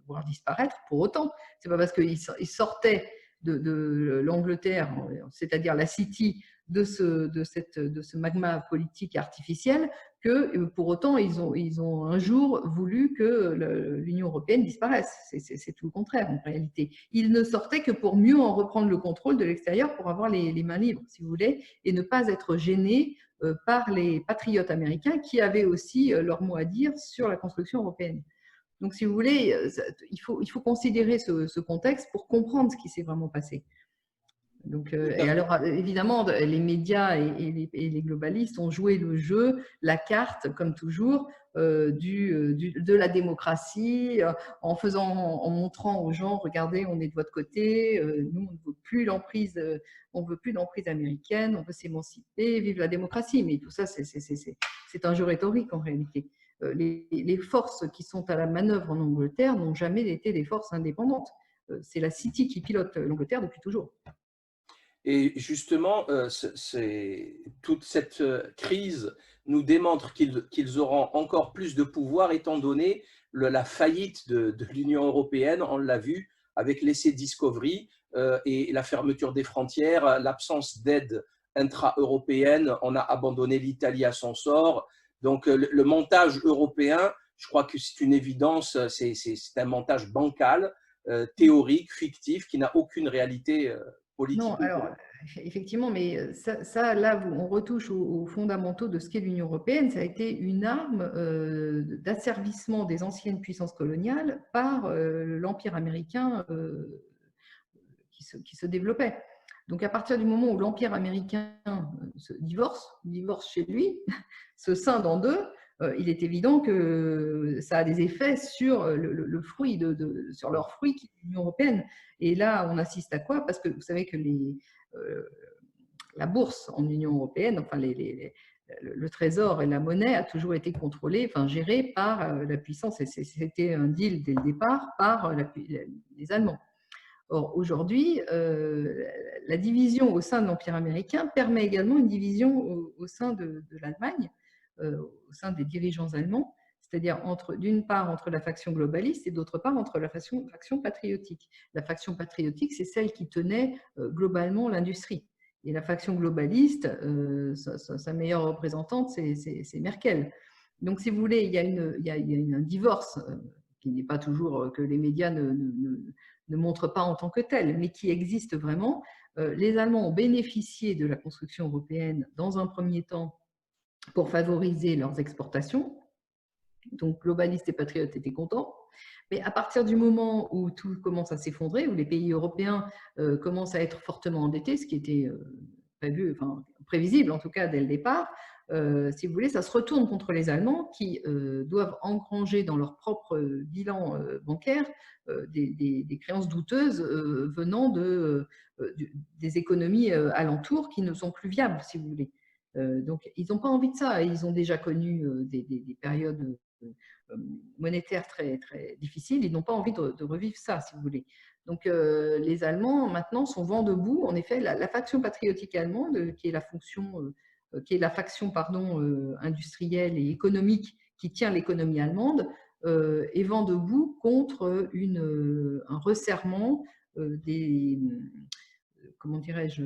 voir disparaître pour autant. Ce n'est pas parce qu'ils sortaient de l'Angleterre, c'est-à-dire la City, de ce magma politique artificiel, que pour autant ils ont un jour voulu que l'Union européenne disparaisse. C'est tout le contraire en réalité. Ils ne sortaient que pour mieux en reprendre le contrôle de l'extérieur, pour avoir les mains libres, si vous voulez, et ne pas être gênés par les patriotes américains qui avaient aussi leur mot à dire sur la construction européenne. Donc, si vous voulez, il faut considérer ce contexte pour comprendre ce qui s'est vraiment passé. Donc, Tout à et fait. alors, évidemment, les médias et les globalistes ont joué le jeu, la carte, comme toujours, de la démocratie, en montrant aux gens, regardez, on est de votre côté, nous, on ne veut plus l'emprise, américaine, on veut s'émanciper, vive la démocratie. Mais tout ça, c'est un jeu rhétorique en réalité. Les forces qui sont à la manœuvre en Angleterre n'ont jamais été des forces indépendantes. C'est la City qui pilote l'Angleterre depuis toujours. Et justement, toute cette crise nous démontre qu'ils auront encore plus de pouvoir étant donné la faillite de l'Union européenne, on l'a vu avec l'essai Discovery et la fermeture des frontières, l'absence d'aide intra-européenne, on a abandonné l'Italie à son sort. Donc le montage européen, je crois que c'est une évidence, c'est un montage bancal, théorique, fictif, qui n'a aucune réalité Non, politique ou alors économique. effectivement, mais là, on retouche aux fondamentaux de ce qu'est l'Union européenne. Ça a été une arme d'asservissement des anciennes puissances coloniales par l'Empire américain qui se développait. Donc, à partir du moment où l'Empire américain se divorce chez lui, se scinde en deux, il est évident que ça a des effets sur le fruit sur leur fruit qui est l'Union européenne. Et là, on assiste à quoi? Parce que vous savez que la bourse en Union européenne, enfin le trésor et la monnaie a toujours été contrôlé, enfin géré par la puissance, et c'était un deal dès le départ par les Allemands. Or, aujourd'hui, la division au sein de l'Empire américain permet également une division au sein de l'Allemagne, au sein des dirigeants allemands, c'est-à-dire d'une part entre la faction globaliste et d'autre part entre la faction patriotique. La faction patriotique, c'est celle qui tenait globalement l'industrie. Et la faction globaliste, sa meilleure représentante, c'est Merkel. Donc, si vous voulez, il y a un divorce qui n'est pas toujours que les médias ne montre pas en tant que tel, mais qui existe vraiment. Les Allemands ont bénéficié de la construction européenne dans un premier temps pour favoriser leurs exportations. Donc, globalistes et patriotes étaient contents. Mais à partir du moment où tout commence à s'effondrer, où les pays européens commencent à être fortement endettés, ce qui était prévu, enfin, prévisible en tout cas dès le départ, si vous voulez, ça se retourne contre les Allemands qui doivent engranger dans leur propre bilan bancaire des créances douteuses venant des économies alentours qui ne sont plus viables, si vous voulez. Donc, ils n'ont pas envie de ça. Ils ont déjà connu des périodes monétaires très, très difficiles. Ils n'ont pas envie de revivre ça, si vous voulez. Donc, les Allemands, maintenant, sont vent debout. En effet, la faction patriotique allemande, qui est la faction industrielle et économique qui tient l'économie allemande, est vent debout contre un resserrement des comment dirais-je,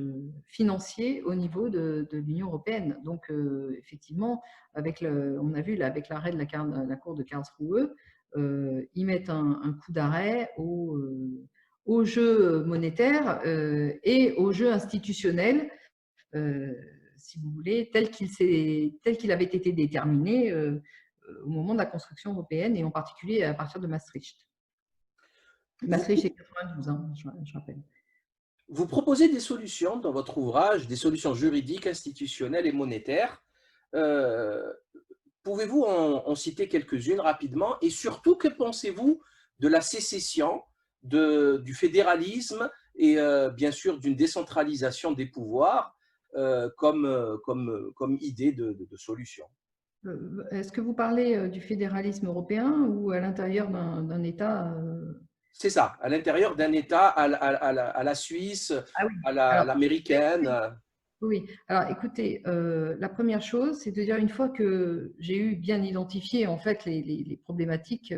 financier au niveau de l'Union européenne. Donc, effectivement, on a vu là, avec l'arrêt de la Cour de Karlsruhe, ils mettent un coup d'arrêt au jeu monétaire et au jeu institutionnel, si vous voulez, tel qu'il avait été déterminé au moment de la construction européenne et en particulier à partir de Maastricht. Maastricht, c'est 92, hein, je rappelle. Vous proposez des solutions dans votre ouvrage, des solutions juridiques, institutionnelles et monétaires. Euh, Pouvez-vous en citer quelques-unes rapidement? Et surtout, que pensez-vous de la sécession, du fédéralisme et bien sûr d'une décentralisation des pouvoirs comme idée de solution? Est-ce que vous parlez du fédéralisme européen ou à l'intérieur d'un État C'est ça, à l'intérieur d'un État, à la Suisse, Ah oui. à Alors, l'américaine. oui. Alors, écoutez, la première chose, c'est de dire une fois que j'ai eu bien identifié en fait les problématiques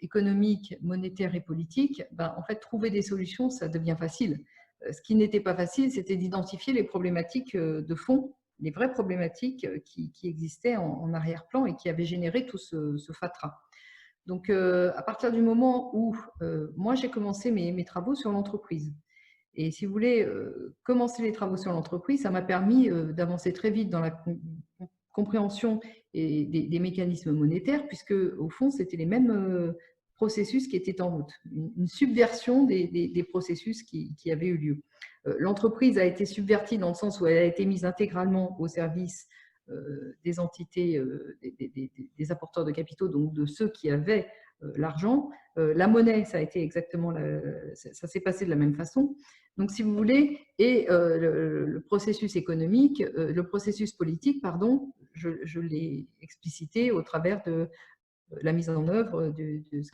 économiques, monétaires et politiques, ben, en fait, trouver des solutions, ça devient facile. Ce qui n'était pas facile, c'était d'identifier les problématiques de fond, les vraies problématiques qui existaient en arrière-plan et qui avaient généré tout ce fatras. Donc, à partir du moment où moi, j'ai commencé mes travaux sur l'entreprise, et si vous voulez commencer les travaux sur l'entreprise, ça m'a permis d'avancer très vite dans la compréhension des mécanismes monétaires, puisque au fond, c'était les mêmes processus qui était en route, une subversion des processus qui avaient eu lieu. L'entreprise a été subvertie dans le sens où elle a été mise intégralement au service des entités, des apporteurs de capitaux, donc de ceux qui avaient l'argent. La monnaie, ça a été exactement, ça s'est passé de la même façon. Donc, si vous voulez, et le processus économique, le processus politique, pardon, je l'ai explicité au travers de la mise en œuvre de ce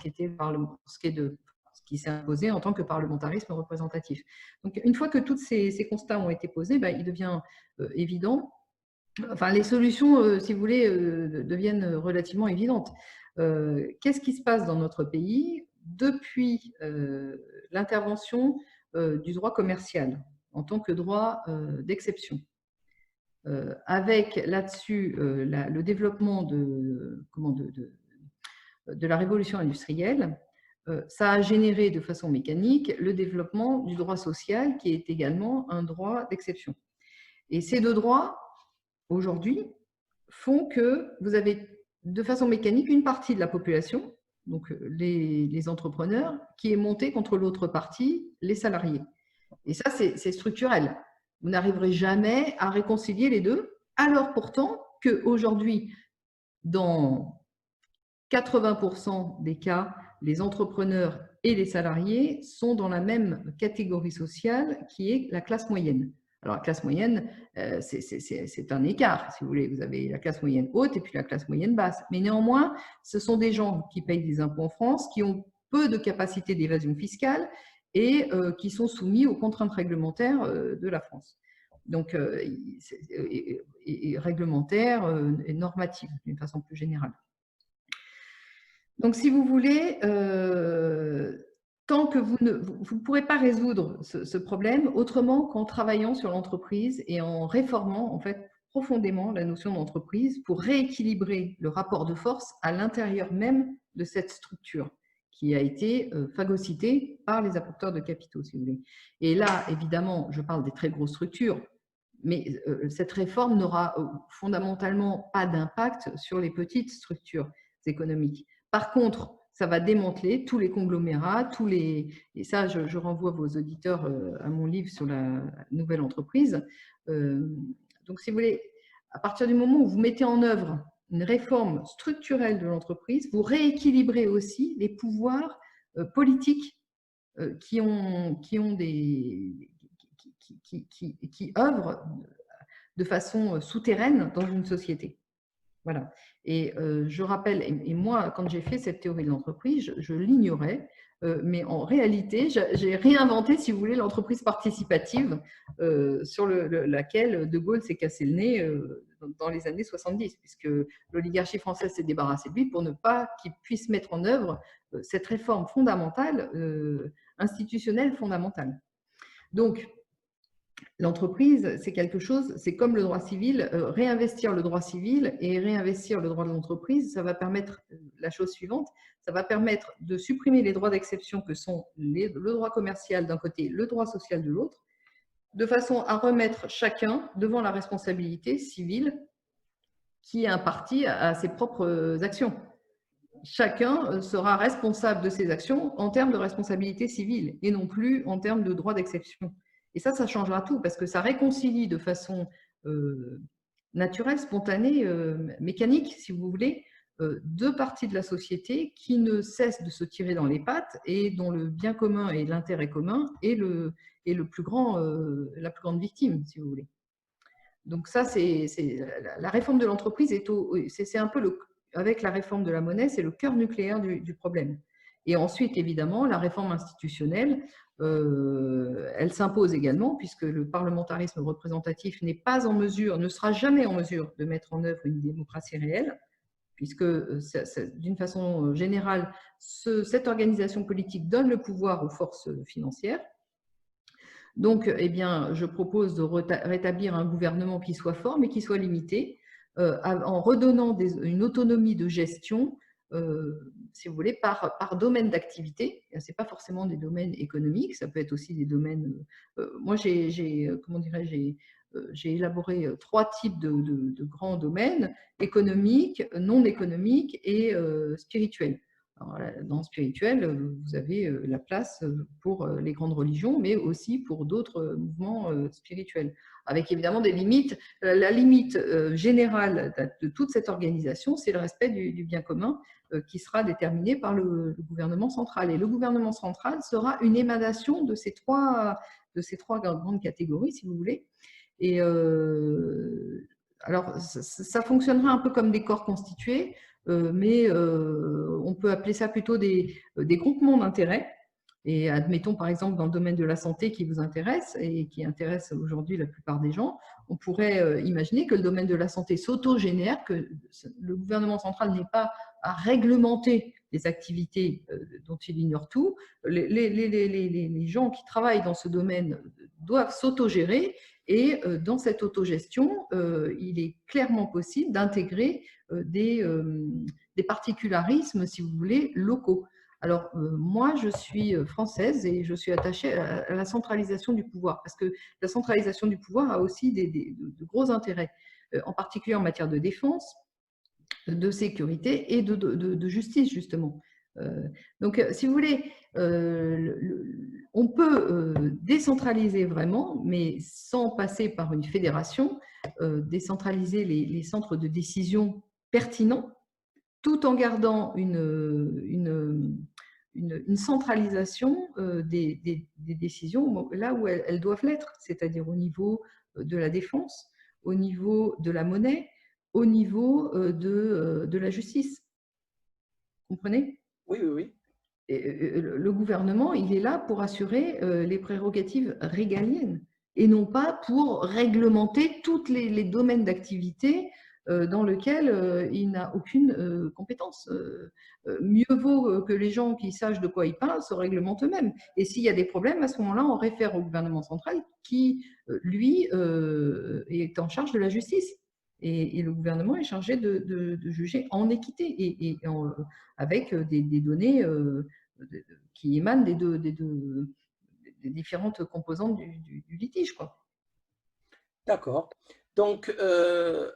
qui s'est imposé en tant que parlementarisme représentatif. Donc, une fois que tous ces constats ont été posés, il devient évident, enfin, les solutions, si vous voulez, deviennent relativement évidentes. Qu'est-ce qui se passe dans notre pays depuis l'intervention du droit commercial en tant que droit d'exception, avec là-dessus le développement de la révolution industrielle, ça a généré de façon mécanique le développement du droit social qui est également un droit d'exception. Et ces deux droits, aujourd'hui, font que vous avez de façon mécanique une partie de la population, donc les entrepreneurs, qui est montée contre l'autre partie, les salariés. Et ça, c'est structurel. Vous n'arriverez jamais à réconcilier les deux, alors pourtant qu'aujourd'hui, dans 80% des cas, les entrepreneurs et les salariés sont dans la même catégorie sociale qui est la classe moyenne. Alors, la classe moyenne, c'est un écart, si vous voulez. Vous avez la classe moyenne haute et puis la classe moyenne basse. Mais néanmoins, ce sont des gens qui payent des impôts en France, qui ont peu de capacité d'évasion fiscale et qui sont soumis aux contraintes réglementaires de la France. Donc, réglementaires et normatives, d'une façon plus générale. Donc, si vous voulez, tant que vous ne pourrez pas résoudre ce problème autrement qu'en travaillant sur l'entreprise et en réformant en fait profondément la notion d'entreprise pour rééquilibrer le rapport de force à l'intérieur même de cette structure qui a été phagocytée par les apporteurs de capitaux, si vous voulez. Et là, évidemment, je parle des très grosses structures, mais cette réforme n'aura fondamentalement pas d'impact sur les petites structures économiques. Par contre, ça va démanteler tous les conglomérats, et ça, je renvoie vos auditeurs à mon livre sur la nouvelle entreprise. Donc, si vous voulez, à partir du moment où vous mettez en œuvre une réforme structurelle de l'entreprise, vous rééquilibrez aussi les pouvoirs politiques qui œuvrent de façon souterraine dans une société. Voilà. Et je rappelle, et moi, quand j'ai fait cette théorie de l'entreprise, je l'ignorais, mais en réalité, j'ai réinventé, si vous voulez, l'entreprise participative sur laquelle De Gaulle s'est cassé le nez dans les années 70, puisque l'oligarchie française s'est débarrassée de lui pour ne pas qu'il puisse mettre en œuvre cette réforme fondamentale, institutionnelle fondamentale. Donc, l'entreprise, c'est quelque chose, c'est comme le droit civil, réinvestir le droit civil et réinvestir le droit de l'entreprise, ça va permettre la chose suivante, ça va permettre de supprimer les droits d'exception que sont le droit commercial d'un côté, le droit social de l'autre, de façon à remettre chacun devant la responsabilité civile qui est impartie à ses propres actions. Chacun sera responsable de ses actions en termes de responsabilité civile et non plus en termes de droit d'exception. Et ça changera tout parce que ça réconcilie de façon naturelle, spontanée, mécanique, si vous voulez, deux parties de la société qui ne cessent de se tirer dans les pattes et dont le bien commun et l'intérêt commun est la plus grande victime, si vous voulez. Donc ça, la réforme de l'entreprise, c'est un peu avec la réforme de la monnaie, c'est le cœur nucléaire du problème. Et ensuite, évidemment, la réforme institutionnelle, elle s'impose également puisque le parlementarisme représentatif n'est pas en mesure, ne sera jamais en mesure de mettre en œuvre une démocratie réelle, puisque d'une façon générale, cette organisation politique donne le pouvoir aux forces financières. Donc, eh bien, je propose de rétablir un gouvernement qui soit fort, mais qui soit limité, en redonnant une autonomie de gestion, si vous voulez, par domaine d'activité. Ce n'est pas forcément des domaines économiques, ça peut être aussi des domaines… moi, j'ai élaboré 3 types de grands domaines, économiques, non économiques et spirituels. Alors, dans le spirituel, vous avez la place pour les grandes religions, mais aussi pour d'autres mouvements spirituels, avec évidemment des limites. La limite générale de toute cette organisation, c'est le respect du bien commun qui sera déterminé par le gouvernement central. Et le gouvernement central sera une émanation de ces trois grandes catégories, si vous voulez. Et alors, ça fonctionnera un peu comme des corps constitués, mais on peut appeler ça plutôt des groupements d'intérêt. Et admettons, par exemple, dans le domaine de la santé qui vous intéresse et qui intéresse aujourd'hui la plupart des gens, on pourrait imaginer que le domaine de la santé s'autogénère, que le gouvernement central n'ait pas à réglementer les activités dont il ignore tout. Les gens qui travaillent dans ce domaine doivent s'autogérer et dans cette autogestion, il est clairement possible d'intégrer des particularismes, si vous voulez, locaux. Alors, moi, je suis française et je suis attachée à la centralisation du pouvoir, parce que la centralisation du pouvoir a aussi de gros intérêts, en particulier en matière de défense, de sécurité et de justice, justement. Donc, si vous voulez, on peut décentraliser vraiment, mais sans passer par une fédération, décentraliser les centres de décision pertinents, tout en gardant une centralisation des décisions là où elles doivent l'être, c'est-à-dire au niveau de la défense, au niveau de la monnaie, au niveau de la justice. Vous comprenez? Oui, oui, oui. Et le gouvernement, il est là pour assurer les prérogatives régaliennes et non pas pour réglementer tous les domaines d'activité dans lesquels il n'a aucune compétence. Mieux vaut que les gens qui sachent de quoi ils parlent se réglementent eux-mêmes. Et s'il y a des problèmes, à ce moment-là, on réfère au gouvernement central qui, lui, est en charge de la justice. Et le gouvernement est chargé de juger en équité et avec des données qui émanent des différentes composantes du litige, quoi. D'accord. Donc,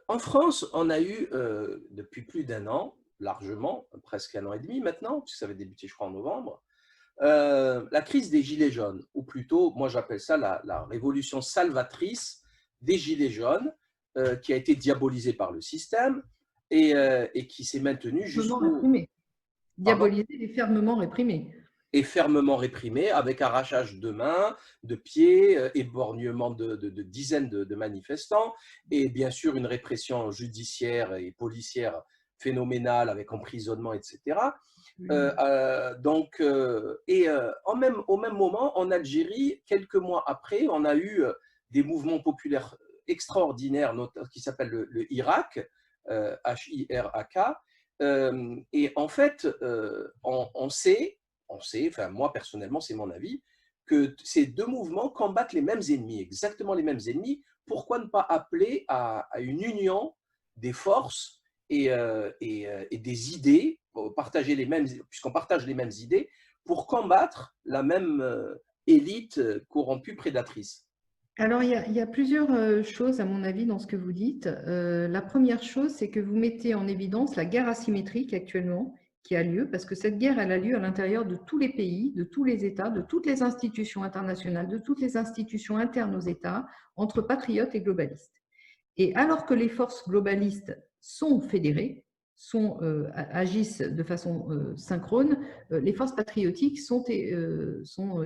en France, on a eu, depuis plus d'un an, largement, presque un an et demi maintenant, puisque ça avait débuté, je crois, en novembre, la crise des Gilets jaunes, ou plutôt, moi j'appelle ça la révolution salvatrice des Gilets jaunes, qui a été diabolisée par le système et qui s'est maintenue Fermement jusqu'au… réprimé. Pardon? Diaboliser et fermement réprimé. Et fermement réprimée, avec arrachage de mains, de pieds, éborgnement de dizaines de manifestants, et bien sûr une répression judiciaire et policière phénoménale avec emprisonnement, etc. Au même moment, en Algérie, quelques mois après, on a eu des mouvements populaires extraordinaires qui s'appellent le Hirak, H-I-R-A-K. Et en fait, on sait, enfin moi personnellement, c'est mon avis, que ces deux mouvements combattent les mêmes ennemis, exactement les mêmes ennemis. Pourquoi ne pas appeler à une union des forces et des idées, partager les mêmes, puisqu'on partage les mêmes idées, pour combattre la même élite corrompue prédatrice? Alors, il y a plusieurs choses, à mon avis, dans ce que vous dites. La première chose, c'est que vous mettez en évidence la guerre asymétrique actuellement qui a lieu, parce que cette guerre, elle a lieu à l'intérieur de tous les pays, de tous les États, de toutes les institutions internationales, de toutes les institutions internes aux États, entre patriotes et globalistes. Et alors que les forces globalistes sont fédérées, agissent de façon synchrone, les forces patriotiques sont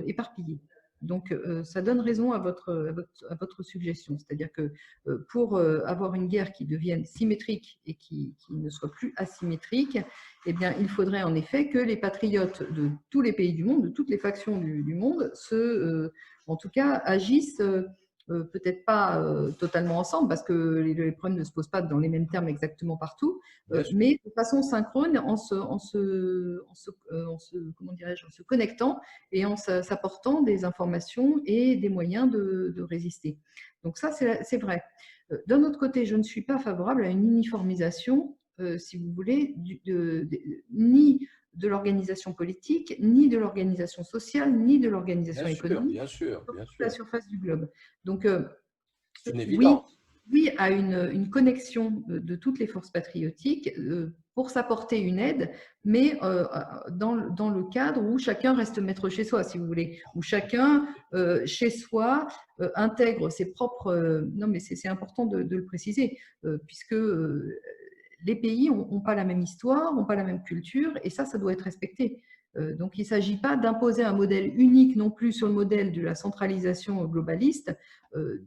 éparpillées. Donc, ça donne raison à votre suggestion. C'est-à-dire que pour avoir une guerre qui devienne symétrique et qui ne soit plus asymétrique, eh bien, il faudrait en effet que les patriotes de tous les pays du monde, de toutes les factions du monde, en tout cas, agissent peut-être pas totalement ensemble, parce que les problèmes ne se posent pas dans les mêmes termes exactement partout, mais de façon synchrone, en se connectant et en s'apportant des informations et des moyens de résister. Donc ça, c'est vrai. D'un autre côté, je ne suis pas favorable à une uniformisation, si vous voulez, ni de l'organisation politique, ni de l'organisation sociale, ni de l'organisation économique, Bien sûr, sur bien toute la sûr. surface du globe. Donc, C'est une oui, évidence. oui à une connexion de toutes les forces patriotiques pour s'apporter une aide, mais dans le cadre où chacun reste maître chez soi, si vous voulez, où chacun, chez soi, intègre ses propres… non, mais c'est important de le préciser, puisque les pays n'ont pas la même histoire, n'ont pas la même culture, et ça doit être respecté. Donc, il ne s'agit pas d'imposer un modèle unique non plus sur le modèle de la centralisation globaliste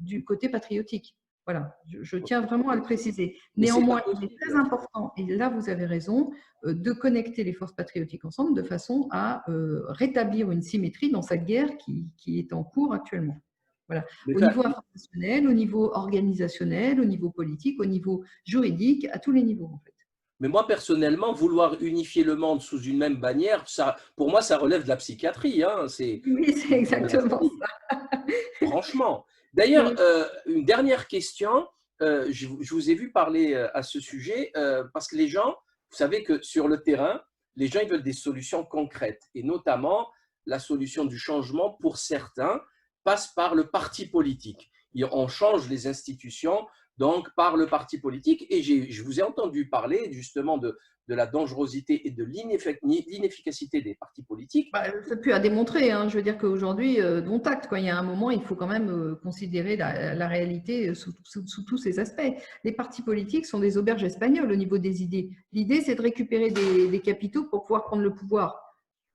du côté patriotique. Voilà, je tiens vraiment à le préciser. Néanmoins, il est très important, et là vous avez raison, de connecter les forces patriotiques ensemble de façon à rétablir une symétrie dans cette guerre qui est en cours actuellement. Voilà. Au niveau informationnel, au niveau organisationnel, au niveau politique, au niveau juridique, à tous les niveaux en fait. Mais moi, personnellement, vouloir unifier le monde sous une même bannière, ça, pour moi, ça relève de la psychiatrie. Hein. Oui, c'est exactement ça. Franchement. D'ailleurs, une dernière question. Je vous ai vu parler à ce sujet parce que les gens, vous savez que sur le terrain, les gens ils veulent des solutions concrètes. Et notamment, la solution du changement, pour certains, passe par le parti politique. On change les institutions donc par le parti politique. Et je vous ai entendu parler justement de la dangerosité et de l'inefficacité des partis politiques. C'est plus à démontrer. Hein. Je veux dire qu'aujourd'hui, dont acte, quoi. Il y a un moment, il faut quand même considérer la réalité sous tous ses aspects. Les partis politiques sont des auberges espagnoles au niveau des idées. L'idée, c'est de récupérer des capitaux pour pouvoir prendre le pouvoir.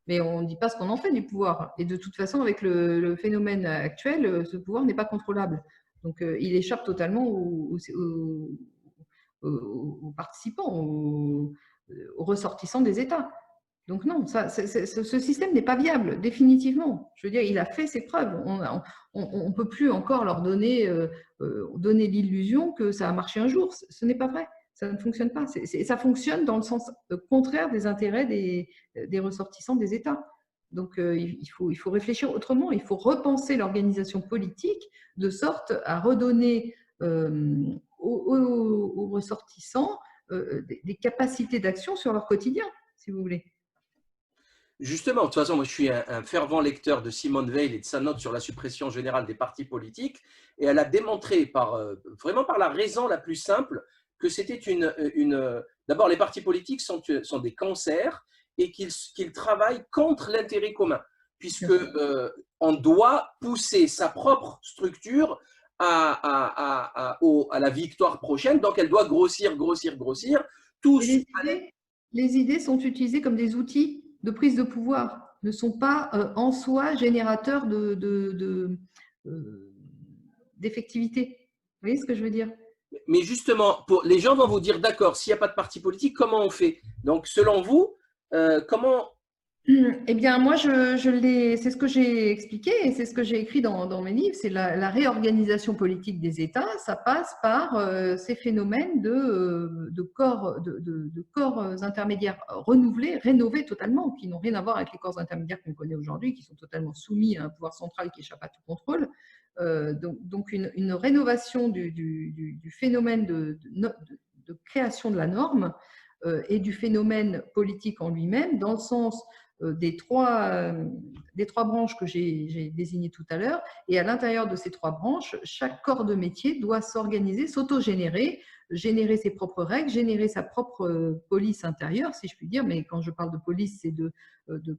Mais on ne dit pas ce qu'on en fait du pouvoir. Et de toute façon, avec le phénomène actuel, ce pouvoir n'est pas contrôlable. Donc, il échappe totalement aux participants, aux ressortissants des États. Donc non, ce système n'est pas viable, définitivement. Je veux dire, il a fait ses preuves. On ne peut plus encore leur donner l'illusion que ça a marché un jour. Ce n'est pas vrai. Ça ne fonctionne pas. Ça fonctionne dans le sens contraire des intérêts des ressortissants des États. Donc, il faut réfléchir autrement. Il faut repenser l'organisation politique de sorte à redonner aux ressortissants des capacités d'action sur leur quotidien, si vous voulez. Justement, de toute façon, moi je suis un fervent lecteur de Simone Veil et de sa note sur la suppression générale des partis politiques, et elle a démontré vraiment par la raison la plus simple que c'était d'abord les partis politiques sont des cancers et qu'ils travaillent contre l'intérêt commun, puisque on doit pousser sa propre structure à la victoire prochaine, donc elle doit grossir. Les idées sont utilisées comme des outils de prise de pouvoir, ne sont pas en soi générateurs d'effectivité. Vous voyez ce que je veux dire? Mais justement, les gens vont vous dire, d'accord, s'il n'y a pas de parti politique, comment on fait? Donc, selon vous, comment… Eh bien, moi, c'est ce que j'ai expliqué et c'est ce que j'ai écrit dans mes livres, c'est la réorganisation politique des États. Ça passe par ces phénomènes de corps intermédiaires renouvelés, rénovés totalement, qui n'ont rien à voir avec les corps intermédiaires qu'on connaît aujourd'hui, qui sont totalement soumis à un pouvoir central qui échappe à tout contrôle. Donc une rénovation du phénomène de création de la norme et du phénomène politique en lui-même, dans le sens des trois branches que j'ai désignées tout à l'heure. Et à l'intérieur de ces trois branches, chaque corps de métier doit s'organiser, s'auto-générer, générer ses propres règles, générer sa propre police intérieure, si je puis dire. Mais quand je parle de police, c'est de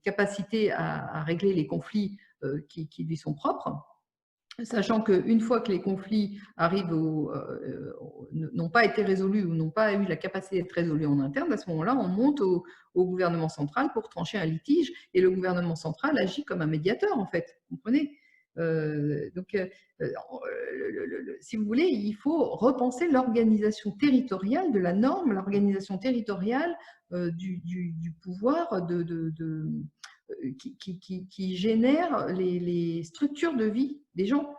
capacité à régler les conflits qui lui sont propres. Sachant qu'une fois que les conflits n'ont pas été résolus ou n'ont pas eu la capacité d'être résolus en interne, à ce moment-là, on monte au gouvernement central pour trancher un litige, et le gouvernement central agit comme un médiateur, en fait, vous comprenez? Si vous voulez, il faut repenser l'organisation territoriale de la norme, l'organisation territoriale du pouvoir qui génère les structures de vie des gens.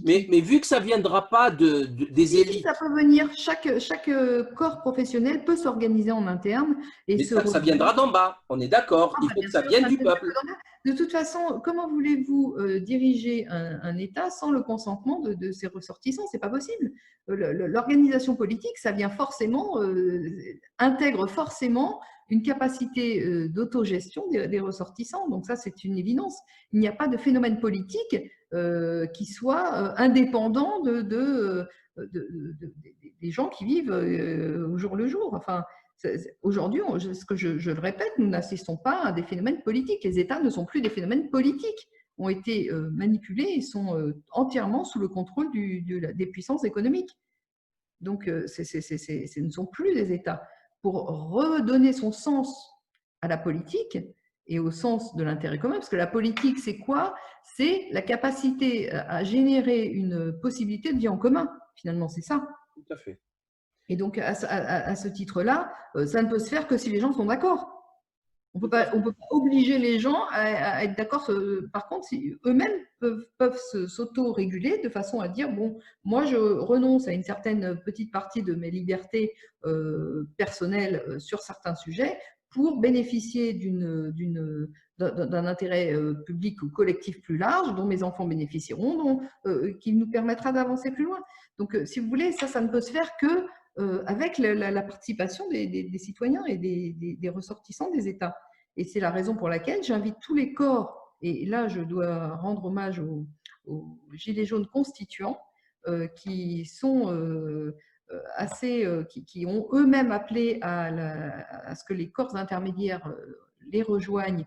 Mais vu que ça ne viendra pas des élites… Ça peut venir, chaque corps professionnel peut s'organiser en interne. Mais ça viendra d'en bas, on est d'accord, il faut que ça vienne du peuple. De toute façon, comment voulez-vous diriger un État sans le consentement de ses ressortissants? Ce n'est pas possible. L'organisation politique, ça vient forcément, intègre forcément une capacité d'autogestion des ressortissants. Donc ça, c'est une évidence. Il n'y a pas de phénomène politique qui soit indépendant des gens qui vivent au jour le jour. Enfin, Aujourd'hui, ce que je le répète, nous n'assistons pas à des phénomènes politiques. Les États ne sont plus des phénomènes politiques, ont été manipulés et sont entièrement sous le contrôle des puissances économiques. Donc, ce ne sont plus des États. Pour redonner son sens à la politique et au sens de l'intérêt commun, parce que la politique, c'est quoi? C'est la capacité à générer une possibilité de vie en commun, finalement, c'est ça. Tout à fait. Et donc, à ce titre-là, ça ne peut se faire que si les gens sont d'accord. On ne peut pas obliger les gens à être d'accord. Par contre, si eux-mêmes peuvent s'auto-réguler de façon à dire, bon, moi, je renonce à une certaine petite partie de mes libertés personnelles sur certains sujets pour bénéficier d'un intérêt public ou collectif plus large, dont mes enfants bénéficieront, qui nous permettra d'avancer plus loin. Donc, si vous voulez, ça ne peut se faire que avec la participation des citoyens et des ressortissants des États. Et c'est la raison pour laquelle j'invite tous les corps, et là je dois rendre hommage aux Gilets jaunes constituants, qui sont qui ont eux-mêmes appelé à ce que les corps intermédiaires les rejoignent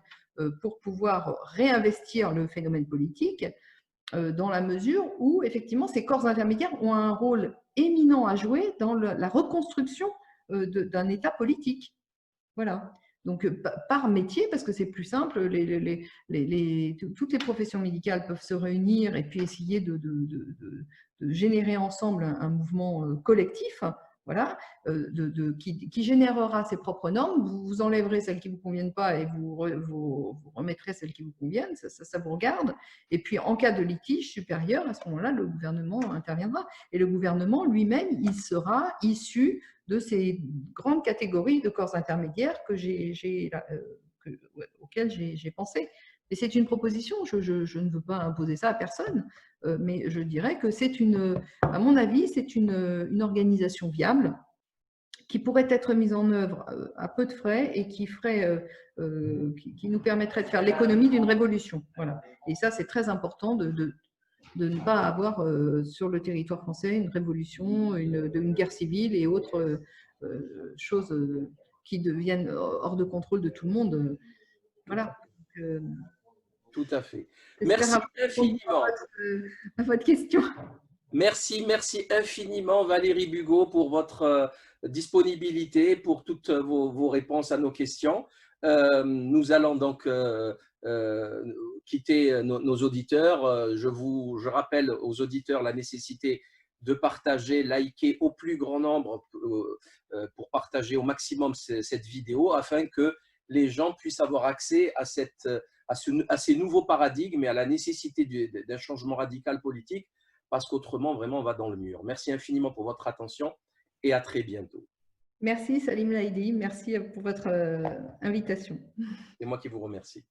pour pouvoir réinvestir le phénomène politique, dans la mesure où, effectivement, ces corps intermédiaires ont un rôle éminent à jouer dans la reconstruction d'un État politique. Voilà. Donc, par métier, parce que c'est plus simple, toutes les professions médicales peuvent se réunir et puis essayer de générer ensemble un mouvement collectif, voilà, qui générera ses propres normes. Vous enlèverez celles qui ne vous conviennent pas et vous remettrez celles qui vous conviennent, ça vous regarde. Et puis, en cas de litige supérieur, à ce moment-là, le gouvernement interviendra. Et le gouvernement lui-même, il sera issu de ces grandes catégories de corps intermédiaires auxquelles j'ai pensé. Et c'est une proposition, je ne veux pas imposer ça à personne, mais je dirais que à mon avis, c'est une organisation viable qui pourrait être mise en œuvre à peu de frais et qui nous permettrait de faire l'économie d'une révolution. Voilà. Et ça, c'est très important de ne pas avoir sur le territoire français une révolution, une guerre civile et autres choses qui deviennent hors de contrôle de tout le monde. Voilà. Tout à fait. Merci infiniment. À votre question. Merci infiniment Valérie Bugeaud pour votre disponibilité, pour toutes vos réponses à nos questions. Nous allons donc quitter nos auditeurs. Je rappelle aux auditeurs la nécessité de partager, liker au plus grand nombre pour partager au maximum cette vidéo afin que les gens puissent avoir accès à ces nouveaux paradigmes et à la nécessité d'un changement radical politique, parce qu'autrement, vraiment, on va dans le mur. Merci infiniment pour votre attention et à très bientôt. Merci Salim Laïdi, merci pour votre invitation. C'est moi qui vous remercie.